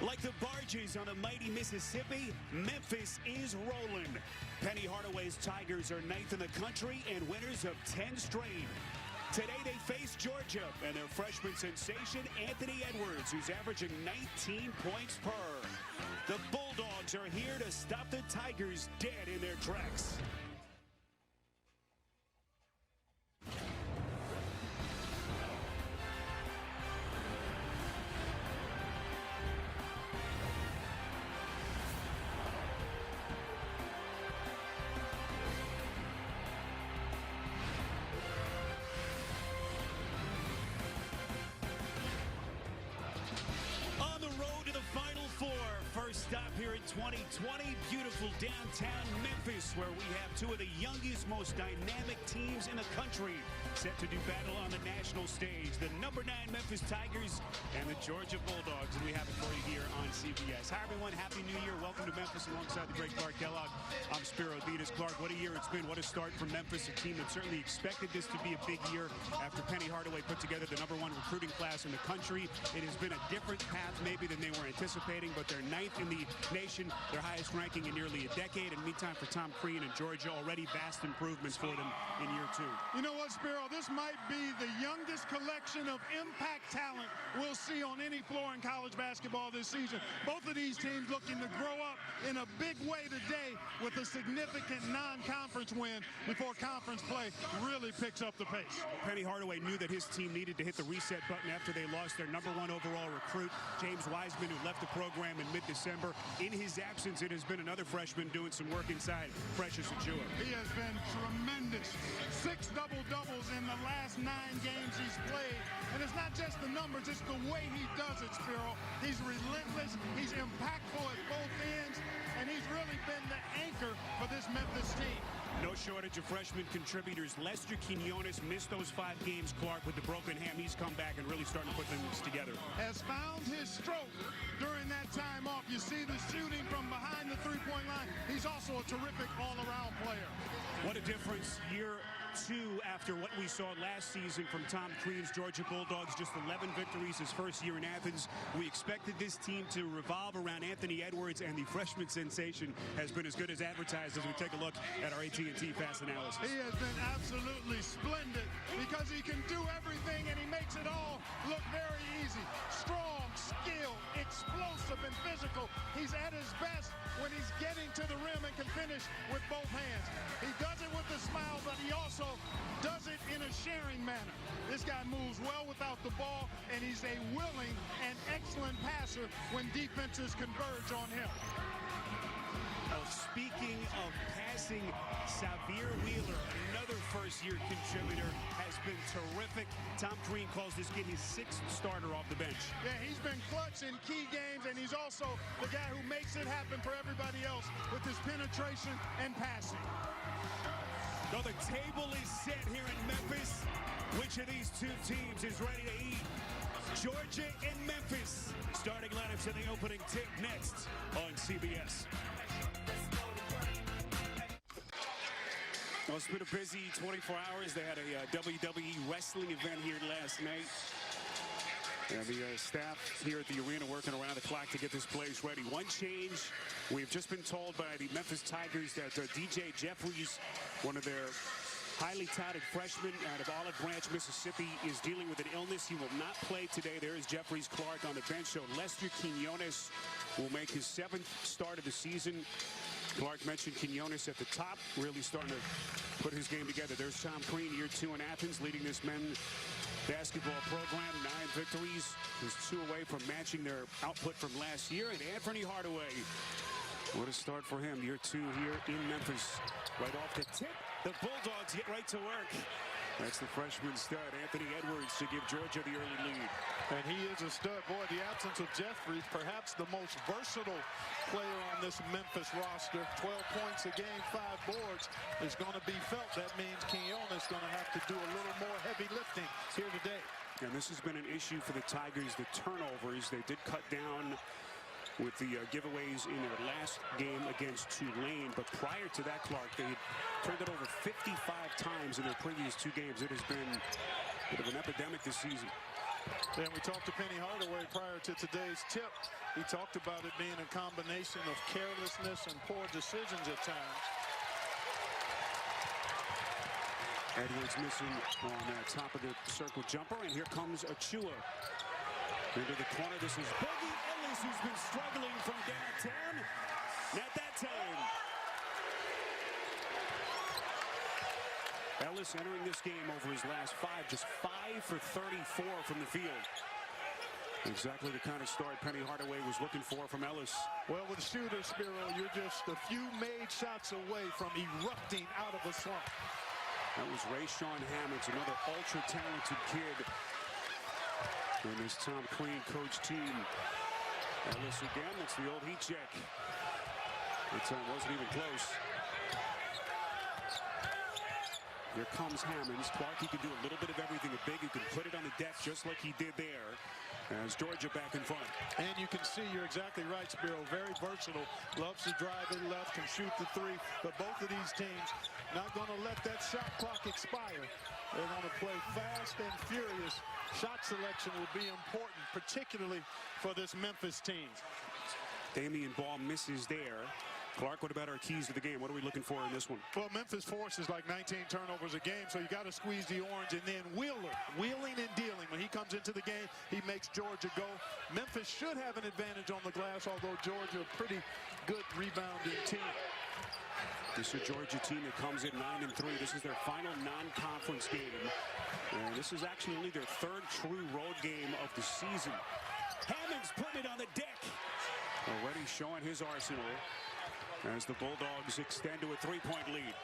Like the barges on the mighty Mississippi, Memphis is rolling. Penny Hardaway's Tigers are 9th in the country and winners of 10 straight. Today they face Georgia and their freshman sensation Anthony Edwards, who's averaging 19 points per. The Bulldogs are here to stop the Tigers dead in their tracks. First stop here in 2020, beautiful downtown Memphis, where we have two of the youngest, most dynamic teams in the country set to do battle on the national stage. The number 9 Memphis Tigers and the Georgia Bulldogs, and we have it for you here on CBS. Hi, everyone. Happy New Year. Welcome to Memphis alongside the great Clark Kellogg. I'm Spiro Ditas. Clark, what a year it's been. What a start from Memphis, a team that certainly expected this to be a big year after Penny Hardaway put together the #1 recruiting class in the country. It has been a different path maybe than they were anticipating, but they're 9th in the nation, their highest ranking in nearly a decade. And meantime, for Tom Crean and Georgia, already vast improvements for them in year 2. You know what, Spiro? This might be the youngest collection of impact talent we'll see on any floor in college basketball this season. Both of these teams looking to grow up in a big way today with a significant non-conference win before conference play really picks up the pace. Penny Hardaway knew that his team needed to hit the reset button after they lost their #1 overall recruit, James Wiseman, who left the program in mid-December. In his absence, it has been another freshman doing some work inside, Precious Achiuwa. He has been tremendous. 6 double-doubles in the last 9 games he's played. And it's not just the numbers, it's the way he does it, Spiro. He's relentless, he's impactful at both ends, and he's really been the anchor for this Memphis team. No shortage of freshman contributors. Lester Quinones missed those 5 games, Clark, with the broken ham. He's come back and really starting to put things together. Has found his stroke during that time off. You see the shooting from behind the three-point line. He's also a terrific all-around player. What a difference year 2 after what we saw last season from Tom Crean's Georgia Bulldogs. Just 11 victories his first year in Athens. We expected this team to revolve around Anthony Edwards, and the freshman sensation has been as good as advertised as we take a look at our AT&T Fast Analysis. He has been absolutely splendid because he can do everything and he makes it all look very easy. Strong, skilled, explosive, and physical. He's at his best when he's getting to the rim and can finish with both hands. He does it with a smile, but he also does it in a sharing manner. This guy moves well without the ball, and he's a willing and excellent passer when defenses converge on him. Oh, speaking of passing, Xavier Wheeler, another first-year contributor, has been terrific. Tom Crean calls this kid his 6th starter off the bench. Yeah, he's been clutch in key games, and he's also the guy who makes it happen for everybody else with his penetration and passing. Though the table is set here in Memphis, which of these two teams is ready to eat? Georgia and Memphis. Starting lineups in the opening tip next on CBS. Well, it's been a busy 24 hours. They had a WWE wrestling event here last night. And the staff here at the arena working around the clock to get this place ready. One change, we've just been told by the Memphis Tigers that DJ Jeffries, one of their highly touted freshmen out of Olive Branch, Mississippi, is dealing with an illness. He will not play today. There is Jeffries Clark on the bench. So Lester Quinones will make his 7th start of the season. Clark mentioned Quinones at the top, really starting to put his game together. There's Tom Crean, year 2 in Athens, leading this men's basketball program. 9 victories. He's 2 away from matching their output from last year. And Anthony Hardaway, what a start for him, year 2 here in Memphis. Right off the tip, the Bulldogs get right to work. That's the freshman stud, Anthony Edwards, to give Georgia the early lead. And he is a stud. Boy, the absence of Jeffries, perhaps the most versatile player on this Memphis roster. 12 points a game, 5 boards, is going to be felt. That means Quinones is going to have to do a little more heavy lifting here today. And this has been an issue for the Tigers, the turnovers. They did cut down with the giveaways in their last game against Tulane. But prior to that, Clark, they turned it over 55 times in their previous 2 games. It has been a bit of an epidemic this season. And we talked to Penny Hardaway prior to today's tip. He talked about it being a combination of carelessness and poor decisions at times. Edwards missing on the top of the circle jumper, and here comes Achua. Into the corner, this is Boogie Ellis, who's been struggling from downtown. Not that time. Ellis entering this game over his last 5, just 5 for 34 from the field. Exactly the kind of start Penny Hardaway was looking for from Ellis. Well, with shooters, Spiro, you're just a few made shots away from erupting out of a slump. That was Rayshawn Hammonds, another ultra-talented kid in this Tom Queen coach team. Ellis again, that's the old heat check. That time wasn't even close. Here comes Hammonds. Clark, he can do a little bit of everything. A big, he can put it on the deck just like he did there. As Georgia back in front. And you can see, you're exactly right, Spiro. Very versatile. Loves to drive it left, can shoot the three. But both of these teams not going to let that shot clock expire. They're going to play fast and furious. Shot selection will be important, particularly for this Memphis team. Damian Ball misses there. Clark, what about our keys to the game? What are we looking for in this one? Well, Memphis forces like 19 turnovers a game, so you got to squeeze the orange. And then Wheeler, wheeling and dealing. When he comes into the game, he makes Georgia go. Memphis should have an advantage on the glass, although Georgia a pretty good rebounding team. This is a Georgia team that comes in 9-3. This is their final non-conference game. And this is actually only their 3rd true road game of the season. Hammonds putting it on the deck. Already showing his arsenal as the Bulldogs extend to a 3-point lead.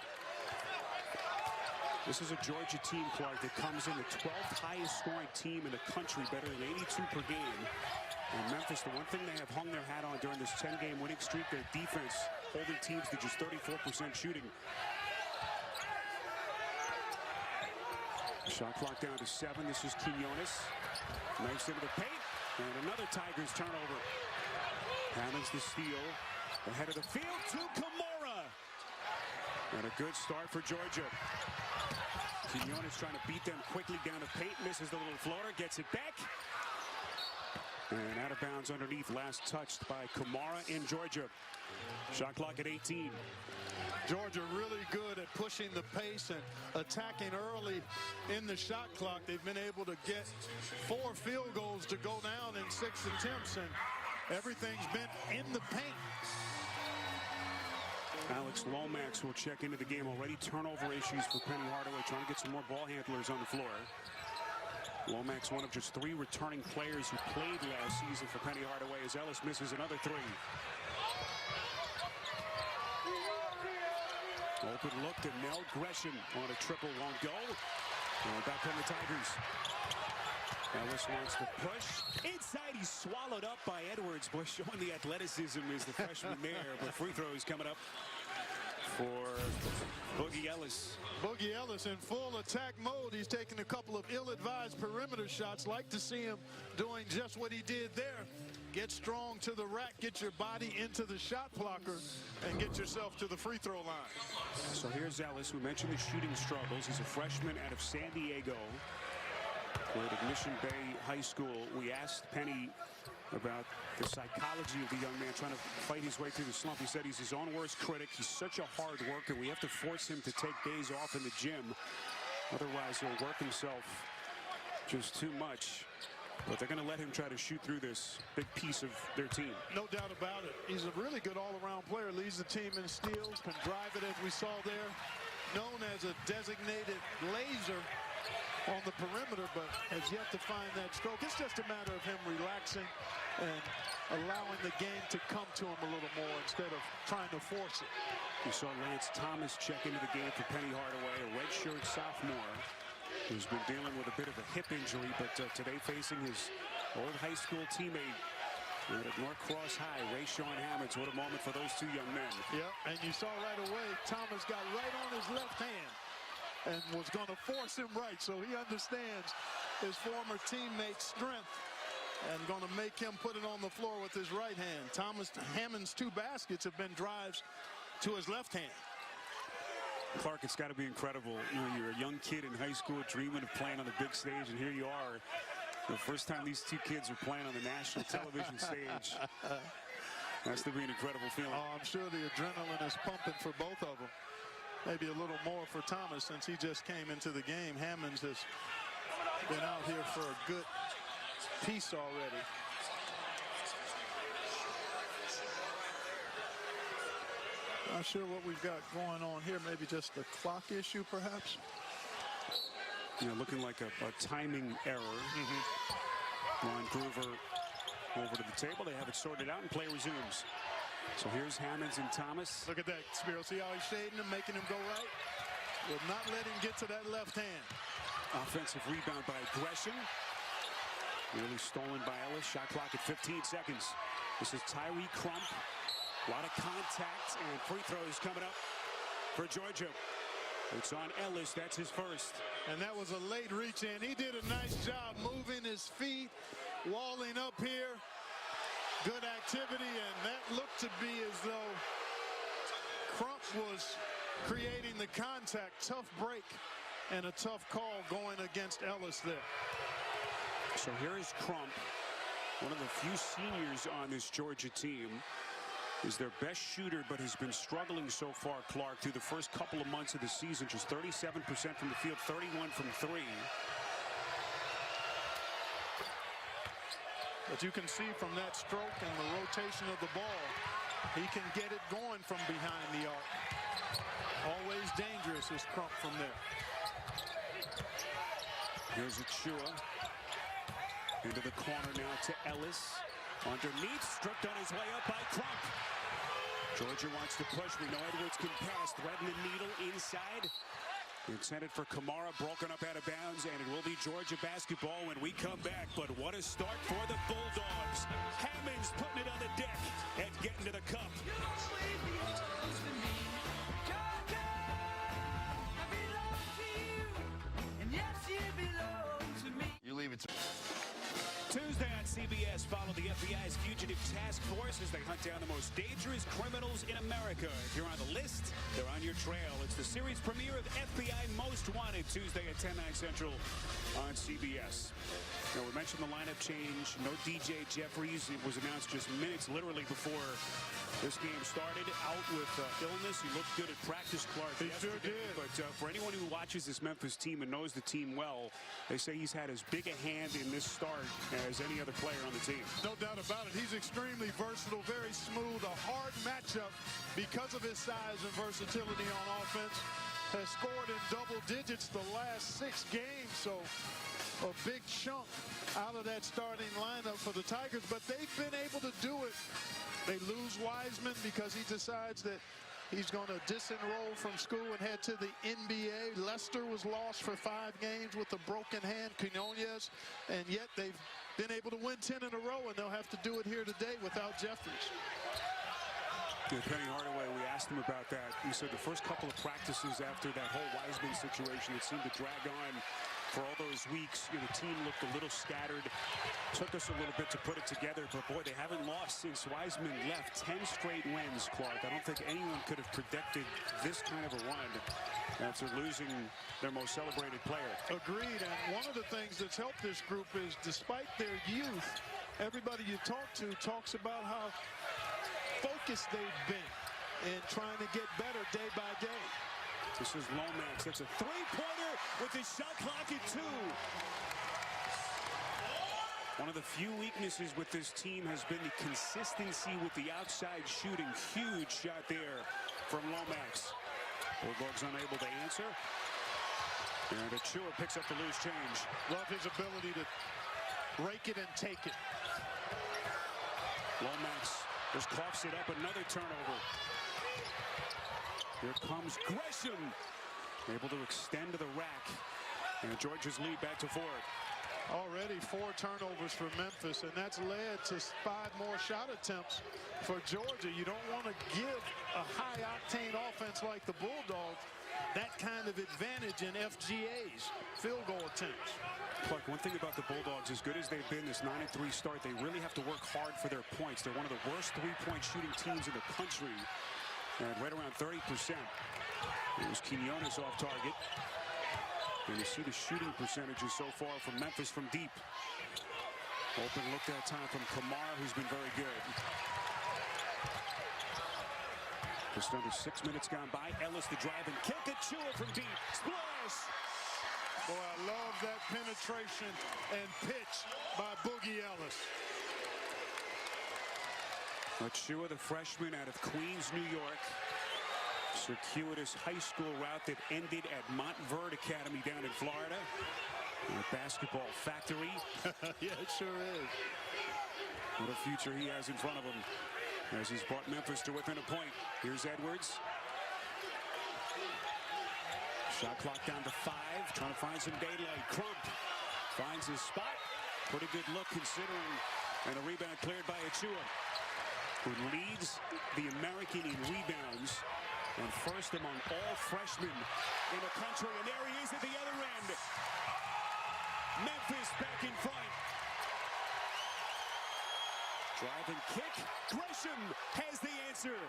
This is a Georgia team, Clark, that comes in the 12th highest scoring team in the country, better than 82 per game. And Memphis, the one thing they have hung their hat on during this 10-game winning streak, their defense, holding teams to just 34% shooting. Shot clock down to 7. This is Quinones. Nice into the paint. And another Tigers turnover. Hammonds the steal. Ahead of the field to Kamara. And a good start for Georgia. Quinones trying to beat them quickly down the paint. Misses the little floater. Gets it back. And out of bounds underneath. Last touched by Kamara in Georgia. Shot clock at 18. Georgia really good at pushing the pace and attacking early in the shot clock. They've been able to get 4 field goals to go down in 6 attempts. And everything's been in the paint. Alex Lomax will check into the game. Already turnover issues for Penny Hardaway, trying to get some more ball handlers on the floor. Lomax, one of just 3 returning players who played last season for Penny Hardaway, as Ellis misses another 3. Open look to Nell Gresham on a triple, won't go. Back come the Tigers. Ellis wants to push. Inside, he's swallowed up by Edwards. Boy, showing the athleticism is the freshman there. But free throws coming up for Boogie Ellis. Boogie Ellis in full attack mode. He's taking a couple of ill-advised perimeter shots. Like to see him doing just what he did there. Get strong to the rack, get your body into the shot blocker, and get yourself to the free throw line. So here's Ellis. We mentioned the shooting struggles. He's a freshman out of San Diego. Played at Mission Bay High School. We asked Penny about the psychology of the young man trying to fight his way through the slump. He said he's his own worst critic. He's such a hard worker. We have to force him to take days off in the gym. Otherwise, he'll work himself just too much. But they're going to let him try to shoot through this big piece of their team. No doubt about it. He's a really good all-around player. Leads the team in steals, can drive it as we saw there. Known as a designated laser on the perimeter, but has yet to find that stroke. It's just a matter of him relaxing and allowing the game to come to him a little more instead of trying to force it. We saw Lance Thomas check into the game for Penny Hardaway, a redshirt sophomore who's been dealing with a bit of a hip injury, but today facing his old high school teammate at North Cross High, Rayshawn Hammonds. What a moment for those 2 young men. Yeah, and you saw right away, Thomas got right on his left hand and was going to force him right, so he understands his former teammate's strength and going to make him put it on the floor with his right hand. Hammond's 2 baskets have been drives to his left hand. Clark, it's got to be incredible. You know, you're a young kid in high school dreaming of playing on the big stage, and here you are The first time these two kids are playing on the national television stage. That's to be an incredible feeling. Oh, I'm sure the adrenaline is pumping for both of them. Maybe a little more for Thomas since he just came into the game. Hammonds has been out here for a good piece already. Not sure what we've got going on here. Maybe just a clock issue, perhaps. You know, looking like a timing error. Ron Groover over to the table. They have it sorted out and play resumes. So here's Hammonds and Thomas. Look at that, Spiro. See how he's shading him, making him go right? Will not let him get to that left hand. Offensive rebound by Gresham. Nearly stolen by Ellis. Shot clock at 15 seconds. This is Tyree Crump. A lot of contact and free throws coming up for Georgia. It's on Ellis. That's his first. And that was a late reach in. He did a nice job moving his feet, walling up here. Good activity, and that looked to be as though Crump was creating the contact. Tough break and a tough call going against Ellis there. So here is Crump, one of the few seniors on this Georgia team. Is their best shooter, but has been struggling so far, Clark, through the first couple of months of the season. Just 37% from the field, 31 from three. But you can see from that stroke and the rotation of the ball, he can get it going from behind the arc. Always dangerous is Crump from there. Here's Achua. Into the corner now to Ellis. Underneath, stripped on his way up by Crump. Georgia wants to push. We know Edwards can pass. Threading the needle inside. Intended for Kamara, broken up out of bounds, and it will be Georgia basketball when we come back. But what a start for the Bulldogs. Hammonds putting it on the deck and getting to the cup. You leave it to Tuesday on CBS, follow the FBI's fugitive task force as they hunt down the most dangerous criminals in America. If you're on the list, they're on your trail. It's the series premiere of FBI Most Wanted, Tuesday at 10, 9 Central on CBS. Now, we mentioned the lineup change. No DJ Jeffries. It was announced just minutes, literally, before this game started. Out with illness. He looked good at practice, Clark. He sure did. But for anyone who watches this Memphis team and knows the team well, they say he's had as big a hand in this start as any other player on the team. No doubt about it. He's extremely versatile, very smooth, a hard matchup because of his size and versatility on offense. Has scored in double digits the last 6 games, so a big chunk out of that starting lineup for the Tigers, but they've been able to do it. They lose Wiseman because he decides that he's going to disenroll from school and head to the NBA. Lester was lost for 5 games with a broken hand, Quinones, and yet they've been able to win 10 in a row, and they'll have to do it here today without Jeffries. Penny Hardaway, we asked him about that. He said the first couple of practices after that whole Wiseman situation, it seemed to drag on for all those weeks. You know, the team looked a little scattered. Took us a little bit to put it together, but boy, they haven't lost since Wiseman left. 10 straight wins, Clark. I don't think anyone could have predicted this kind of a run after losing their most celebrated player. Agreed, and one of the things that's helped this group is despite their youth, everybody you talk to talks about how focused they've been in trying to get better day by day. This is Lomax. That's a three-pointer with his shot clock at 2. One of the few weaknesses with this team has been the consistency with the outside shooting. Huge shot there from Lomax. Bulldogs unable to answer. And Achua picks up the loose change. Love his ability to rake it and take it. Lomax just coughs it up. Another turnover. Here comes Gresham. Able to extend to the rack. And Georgia's lead back to 4. Already 4 turnovers for Memphis, and that's led to 5 more shot attempts for Georgia. You don't want to give a high-octane offense like the Bulldogs that kind of advantage in FGA's field goal attempts. Clark, one thing about the Bulldogs, as good as they've been this 9-3 start, they really have to work hard for their points. They're one of the worst three-point shooting teams in the country, and right around 30%. It was Quinones off target. And you see the shooting percentages so far from Memphis from deep. Open look that time from Kamara, who's been very good. Just under 6 minutes gone by. Ellis the drive and kick. Achua from deep. Splash! Boy, I love that penetration and pitch by Boogie Ellis. Achua, the freshman out of Queens, New York. Circuitous high school route that ended at Montverde Academy down in Florida. A basketball factory. Yeah, it sure is. What a future he has in front of him as he's brought Memphis to within a point. Here's Edwards. Shot clock down to 5. Trying to find some daylight. Crump finds his spot. Pretty good look considering. And a rebound cleared by Achua, who leads the American in rebounds and first among all freshmen in the country. And there he is at the other end. Memphis back in front. Drive and kick. Gresham has the answer.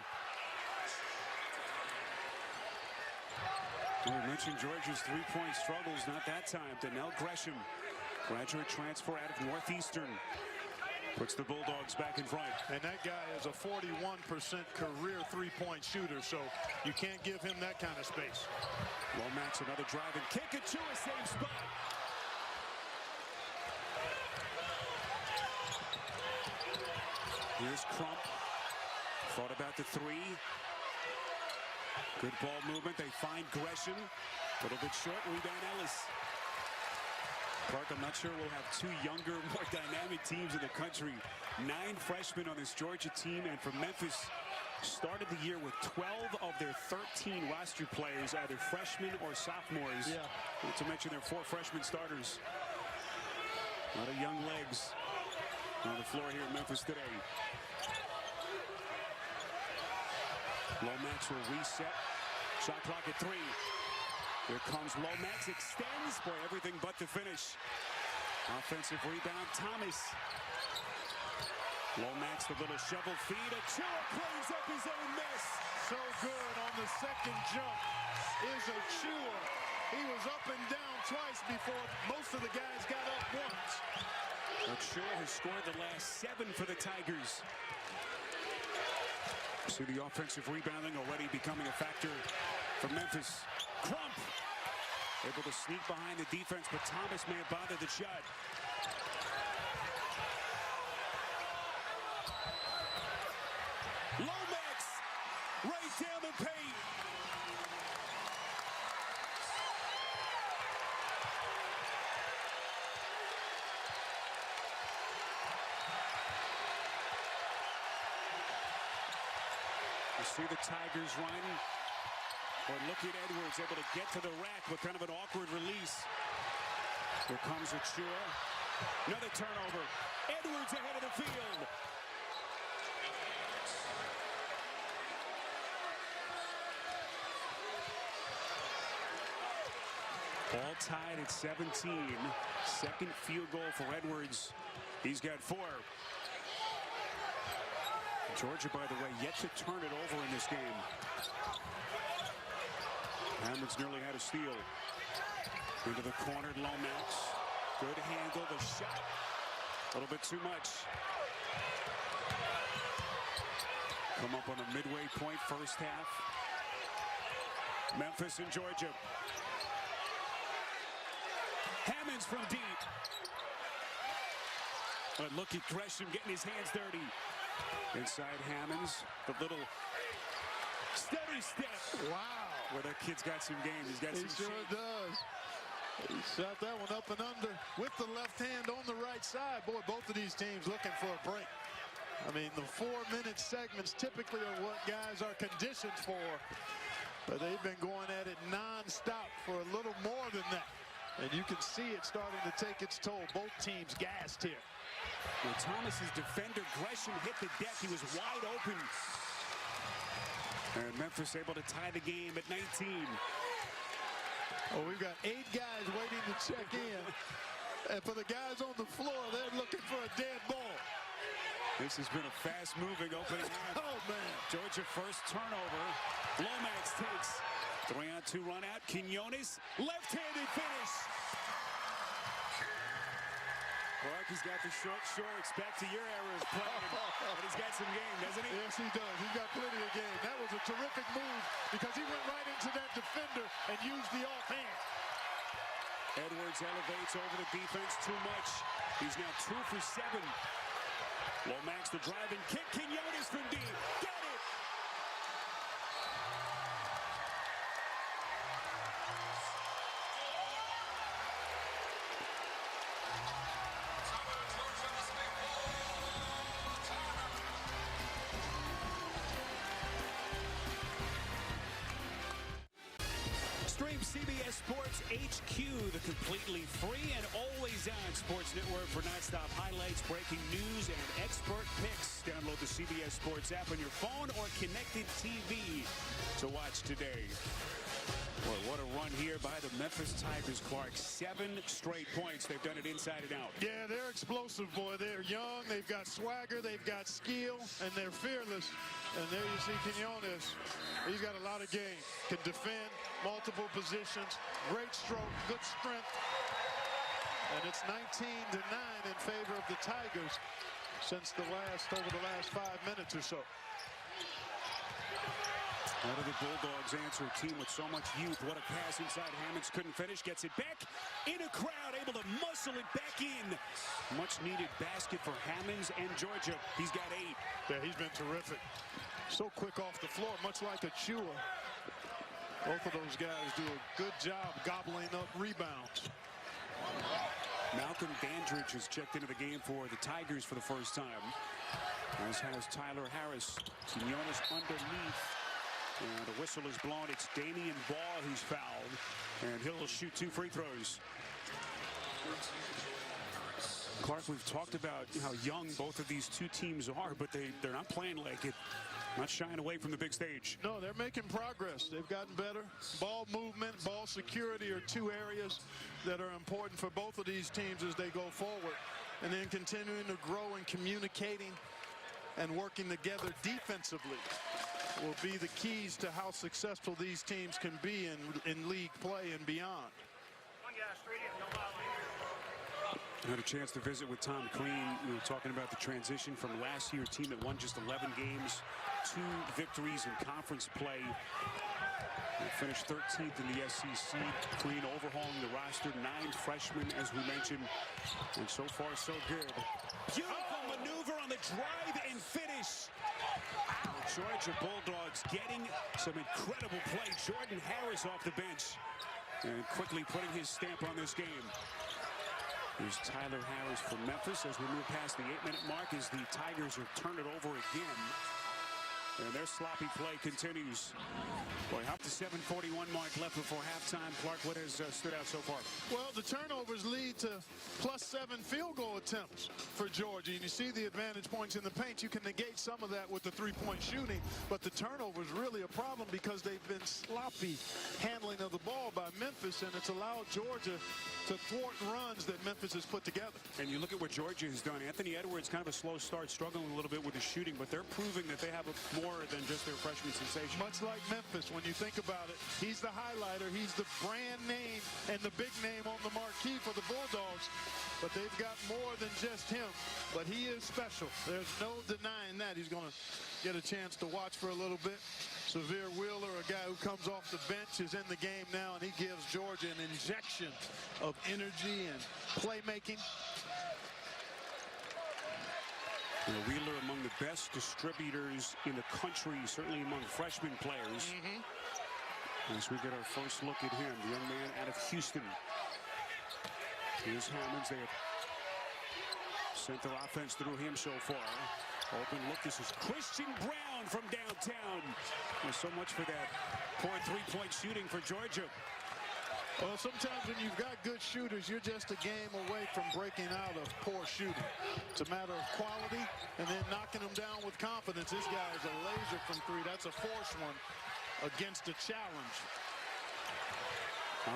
We mentioned Georgia's three-point struggles. Not that time. Donnell Gresham, graduate transfer out of Northeastern, puts the Bulldogs back in front. And that guy is a 41% career three-point shooter, so you can't give him that kind of space. Lomax, another drive and kick. Achua, same spot. Here's Crump. Thought about the three. Good ball movement. They find Gresham. A little bit short. Rebound Ellis. Clark, I'm not sure we'll have two younger, more dynamic teams in the country. 9 freshmen on this Georgia team, and for Memphis, started the year with 12 of their 13 roster players, either freshmen or sophomores. Yeah. Not to mention their 4 freshman starters. A lot of young legs on the floor here in Memphis today. Lomax will reset. Shot clock at 3. Here comes Lomax, extends. Boy, everything but the finish. Offensive rebound, Thomas. Lomax, the little shovel feed. Achua cleans up his own mess. So good on the second jump is Achua. He was up and down twice before most of the guys got up once. Achua has scored the last 7 for the Tigers. See the offensive rebounding already becoming a factor for Memphis. Crump able to sneak behind the defense, but Thomas may have bothered the shot. Lomax right down the paint. You see the Tigers run. But look at Edwards, able to get to the rack with kind of an awkward release. Here comes Achua. Another turnover. Edwards ahead of the field. All tied at 17. Second field goal for Edwards. He's got 4. Georgia, by the way, yet to turn it over in this game. Hammond's nearly had a steal. Into the corner, Lomax. Good handle, the shot. A little bit too much. Come up on a midway point first half. Memphis and Georgia. Hammond's from deep. But look at Gresham getting his hands dirty. Inside Hammonds, the little steady step. Wow. Where that kid's got some game. He's got some sure shape. does. He shot that one up and under with the left hand on the right side. Boy, both of these teams looking for a break. I mean, the 4-minute segments typically are what guys are conditioned for. But they've been going at it non-stop for a little more than that. And you can see it starting to take its toll. Both teams gassed here. Well, Thomas's defender, Gresham, hit the deck. He was wide open. And Memphis able to tie the game at 19. Oh, we've got 8 guys waiting to check in. And for the guys on the floor, they're looking for a dead ball. This has been a fast-moving opening half. Oh, man. Georgia first turnover. Lomax takes 3-on-2 run out. Quinones, left-handed finish. Clark, he's got the short shorts. Back to your era of playing. But he's got some game, doesn't he? Yes, he does. He's got plenty of game. That was a terrific move because he went right into that defender and used the offhand. Edwards elevates over the defense too much. He's now 2 for 7. Lomax the drive and kick. Quinones from deep. Got it! Stream CBS Sports HQ, the completely free and always on sports network for nonstop highlights, breaking news, and expert picks. Download the CBS Sports app on your phone or connected TV to watch today. Boy, what a run here by the Memphis Tigers, Clark. 7 straight points. They've done it inside and out. Yeah, they're explosive, boy. They're young, they've got swagger, they've got skill, and they're fearless. And there you see Quinones. He's got a lot of game. Can defend multiple positions. Great stroke, good strength. And it's 19-9 in favor of the Tigers since over the last 5 minutes or so. How do the Bulldogs answer a team with so much youth? What a pass inside. Hammonds couldn't finish. Gets it back in a crowd. Able to muscle it back in. Much needed basket for Hammonds and Georgia. He's got 8. Yeah, he's been terrific. So quick off the floor, much like a Chua. Both of those guys do a good job gobbling up rebounds. Malcolm Dandridge has checked into the game for the Tigers for the first time. As has Tyler Harris. Quinones underneath. And the whistle is blown. It's Damian Baugh who's fouled. And he'll shoot 2 free throws. Clark, we've talked about how young both of these two teams are, but they're not playing like it. Not shying away from the big stage. No, they're making progress. They've gotten better. Ball movement, ball security are 2 areas that are important for both of these teams as they go forward. And then continuing to grow and communicating and working together defensively will be the keys to how successful these teams can be in league play and beyond. I had a chance to visit with Tom Crean, talking about the transition from last year's team that won just 11 games, 2 victories in conference play. They finished 13th in the SEC. Crean overhauling the roster, 9 freshmen, as we mentioned, and so far so good. Beautiful maneuver on the drive and finish. The Georgia Bulldogs getting some incredible play. Jordan Harris off the bench and quickly putting his stamp on this game. Here's Tyler Harris from Memphis as we move past the 8-minute mark as the Tigers are turn it over again. And their sloppy play continues. Boy, up to 7:41 mark left before halftime. Clark, what has stood out so far? Well, the turnovers lead to +7 field goal attempts for Georgia. And you see the advantage points in the paint. You can negate some of that with the 3-point shooting. But the turnover is really a problem because they've been sloppy handling of the ball by Memphis. And it's allowed Georgia to thwart runs that Memphis has put together. And you look at what Georgia has done. Anthony Edwards, kind of a slow start, struggling a little bit with his shooting. But they're proving that they have more than just their freshman sensation. Much like Memphis, when you think about it, he's the highlighter. He's the brand name and the big name on the marquee for the Bulldogs. But they've got more than just him. But he is special. There's no denying that. He's going to get a chance to watch for a little bit. Severe Wheeler, a guy who comes off the bench, is in the game now, and he gives Georgia an injection of energy and playmaking. Wheeler among the best distributors in the country, certainly among freshman players. As we get our first look at him, the young man out of Houston. Here's Hammonds. They have sent their offense through him so far. Open look. This is Christian Brown from downtown. Well, so much for that poor 3-point shooting for Georgia. Well, sometimes when you've got good shooters, you're just a game away from breaking out of poor shooting. It's a matter of quality and then knocking them down with confidence. This guy is a laser from 3. That's a forced one against a challenge.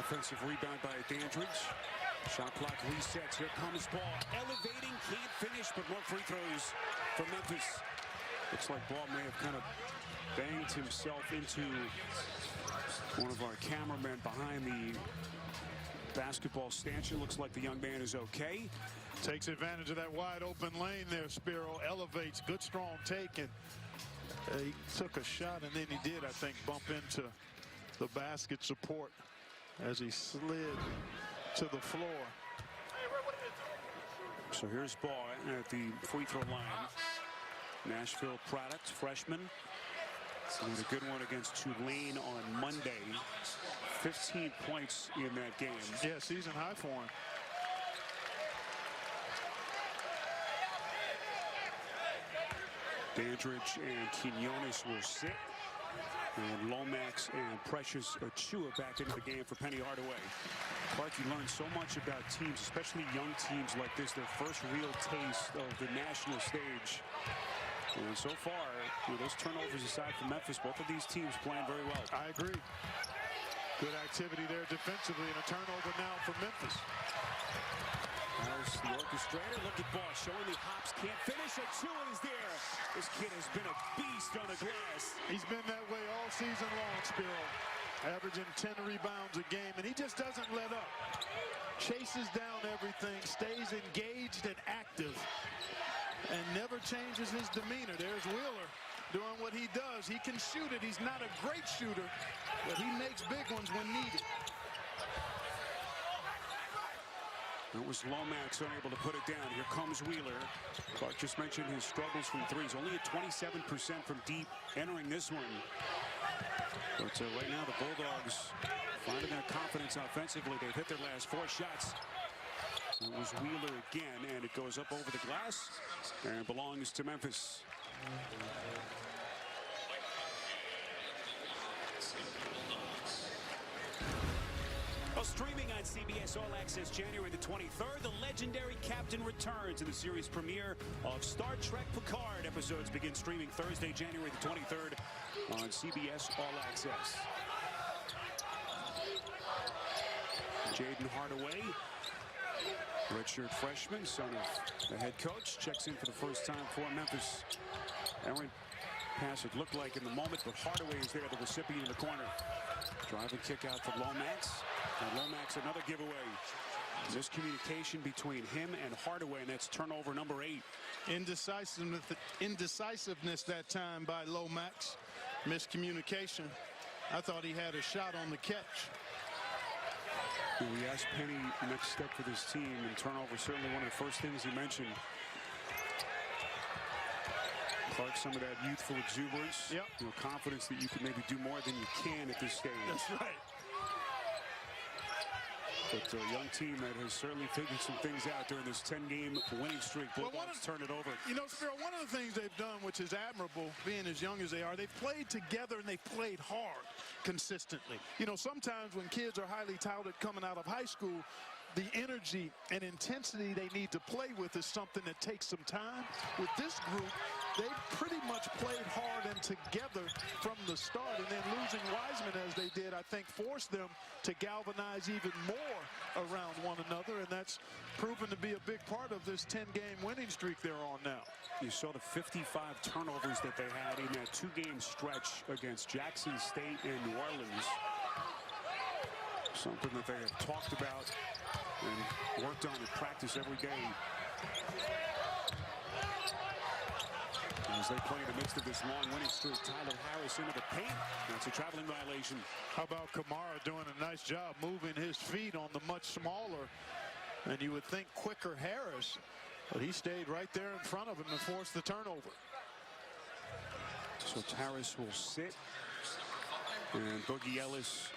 Offensive rebound by Dandridge. Shot clock resets. Here comes ball. Elevating, can't finish, but more free throws for Memphis. Looks like ball may have kind of banged himself into one of our cameramen behind the basketball stanchion. Looks like the young man is okay. Takes advantage of that wide open lane there. Spiro elevates. Good strong take, and he took a shot, and then he did, I think, bump into the basket support as he slid to the floor. So here's Ball at the free throw line. Nashville product, freshman. And a good one against Tulane on Monday. 15 points in that game. Yeah, season high for him. Dandridge and Quinones will sit. And Lomax and Precious Achua back into the game for Penny Hardaway. Clark, you learn so much about teams, especially young teams like this, their first real taste of the national stage. And so far, those turnovers aside from Memphis, both of these teams playing very well. I agree. Good activity there defensively, and a turnover now for Memphis. There's the orchestrator. Look at Ball showing the hops. Can't finish. Achua is there. This kid has been a beast on the glass. He's been that way all season long, Spiro. Averaging 10 rebounds a game, and he just doesn't let up. Chases down everything, stays engaged and active, and never changes his demeanor. There's Wheeler doing what he does. He can shoot it. He's not a great shooter, but he makes big ones when needed. It was Lomax unable to put it down. Here comes Wheeler. Clark just mentioned his struggles from threes. Only at 27% from deep entering this one. But right now the Bulldogs finding their confidence offensively. They've hit their last 4 shots. It was Wheeler again, and it goes up over the glass and belongs to Memphis. Well, streaming on CBS All Access January the 23rd, the legendary captain returns in the series premiere of Star Trek Picard. Episodes begin streaming Thursday, January the 23rd on CBS All Access. Jaden Hardaway, redshirt freshman, son of the head coach, checks in for the first time for Memphis. Errant pass it looked like in the moment, but Hardaway is there, the recipient in the corner. Drive and kick out for Lomax. And Lomax another giveaway. Miscommunication between him and Hardaway, and that's turnover number 8. Indecisiveness that time by Lomax. Miscommunication. I thought he had a shot on the catch. We asked Penny next step for this team, and turnover certainly one of the first things he mentioned. Clark, some of that youthful exuberance, yep. Confidence that you can maybe do more than you can at this stage. That's right. But a young team that has certainly figured some things out during this 10-game winning streak. Bulldogs turn it over. You know, Spiro, one of the things they've done, which is admirable, being as young as they are, they've played together and they've played hard consistently. You know, sometimes when kids are highly touted coming out of high school, the energy and intensity they need to play with is something that takes some time. With this group, they've pretty much played hard and together from the start, and then losing Wiseman as they did, I think, forced them to galvanize even more around one another, and that's proven to be a big part of this 10-game winning streak they're on now. You saw the 55 turnovers that they had in that 2-game stretch against Jackson State and New Orleans. Something that they have talked about and worked on in practice every day. As they play in the midst of this long winning streak, Tyler Harris into the paint. That's a traveling violation. How about Kamara doing a nice job moving his feet on the much smaller, and you would think quicker Harris, but he stayed right there in front of him to force the turnover. So Harris will sit, and Boogie Ellis,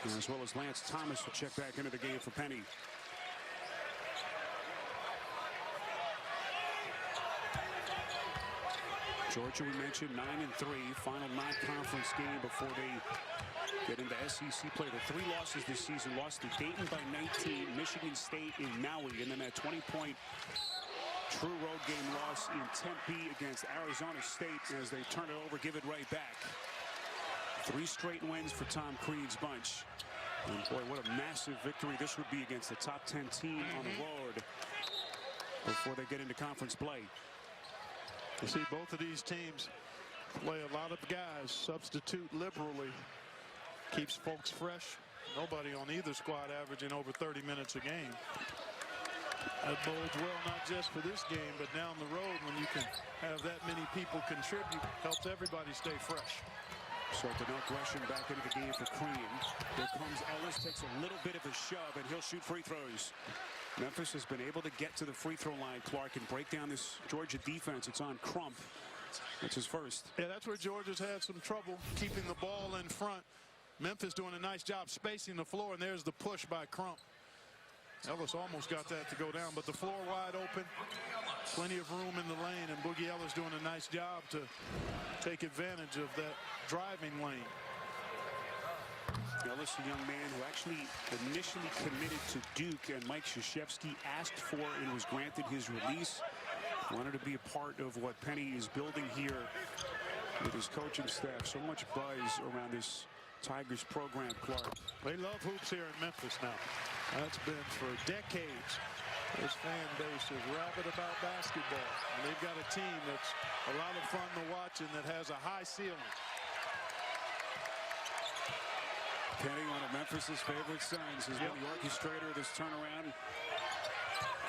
as well as Lance Thomas, will check back into the game for Penny. Georgia, we mentioned, 9-3, final non-conference game before they get into SEC play. The 3 losses this season: lost to Dayton by 19, Michigan State in Maui, and then that 20-point true road game loss in Tempe against Arizona State as they turn it over, give it right back. 3 straight wins for Tom Crean's bunch. And boy, what a massive victory this would be against the top 10 team on the road before they get into conference play. You see both of these teams play a lot of guys, substitute liberally, keeps folks fresh. Nobody on either squad averaging over 30 minutes a game. That bodes well not just for this game, but down the road when you can have that many people contribute, helps everybody stay fresh. So no question back into the game for Crean. Here comes Ellis, takes a little bit of a shove, and he'll shoot free throws. Memphis has been able to get to the free throw line, Clark, and break down this Georgia defense. It's on Crump. That's his first. Yeah, that's where Georgia's had some trouble keeping the ball in front. Memphis doing a nice job spacing the floor, and there's the push by Crump. Ellis almost got that to go down, but the floor wide open. Plenty of room in the lane, and Boogie Ellis doing a nice job to take advantage of that driving lane. Ellis, a young man who actually initially committed to Duke, and Mike Krzyzewski asked for and was granted his release. Wanted to be a part of what Penny is building here with his coaching staff. So much buzz around this Tigers program, Clark. They love hoops here in Memphis now. That's been for decades. This fan base is rabid about basketball. And they've got a team that's a lot of fun to watch and that has a high ceiling. Penny, one of Memphis's favorite sons, has been the orchestrator of this turnaround.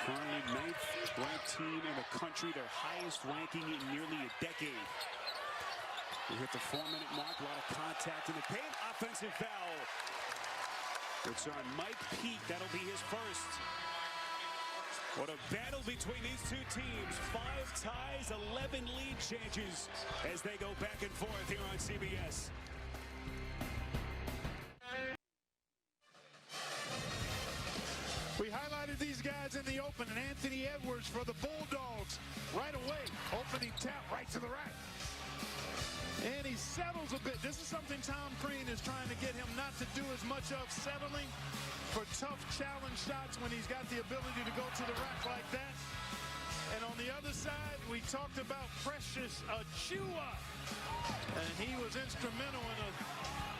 Currently 9th ranked team in the country, their highest ranking in nearly a decade. We hit the 4-minute mark, a lot of contact in the paint, offensive foul. It's on Mike Pete, that'll be his first. What a battle between these two teams. 5 ties, 11 lead changes as they go back and forth here on CBS. We highlighted these guys in the open, and Anthony Edwards for the Bulldogs right away. Opening tap right to the rack. And he settles a bit. This is something Tom Crean is trying to get him not to do as much of, settling for tough challenge shots when he's got the ability to go to the rack like that. And on the other side, we talked about Precious Achiuwa. And he was instrumental in a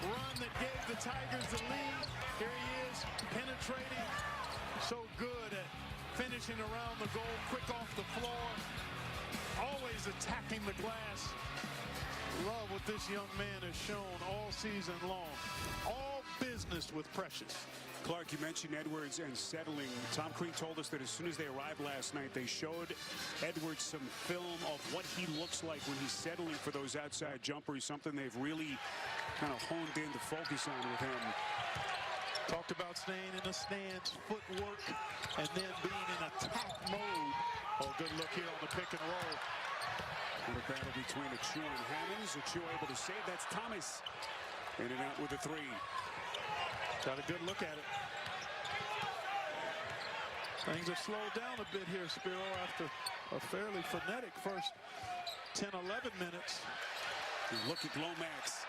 run that gave the Tigers the lead. Here he is, penetrating. So good at finishing around the goal, quick off the floor. Always attacking the glass. Love what this young man has shown all season long. All business with Precious. Clark, you mentioned Edwards and settling. Tom Crean told us that as soon as they arrived last night, they showed Edwards some film of what he looks like when he's settling for those outside jumpers, something they've really kind of honed in to focus on with him. Talked about staying in the stance, footwork, and then being in attack mode. Oh, good look here on the pick and roll. What a battle between Achiuwa and Hammonds. Achiuwa able to save. That's Thomas. In and out with a 3. Got a good look at it. Things have slowed down a bit here, Spiro, after a fairly frenetic first 10, 11 minutes. Look at Lomax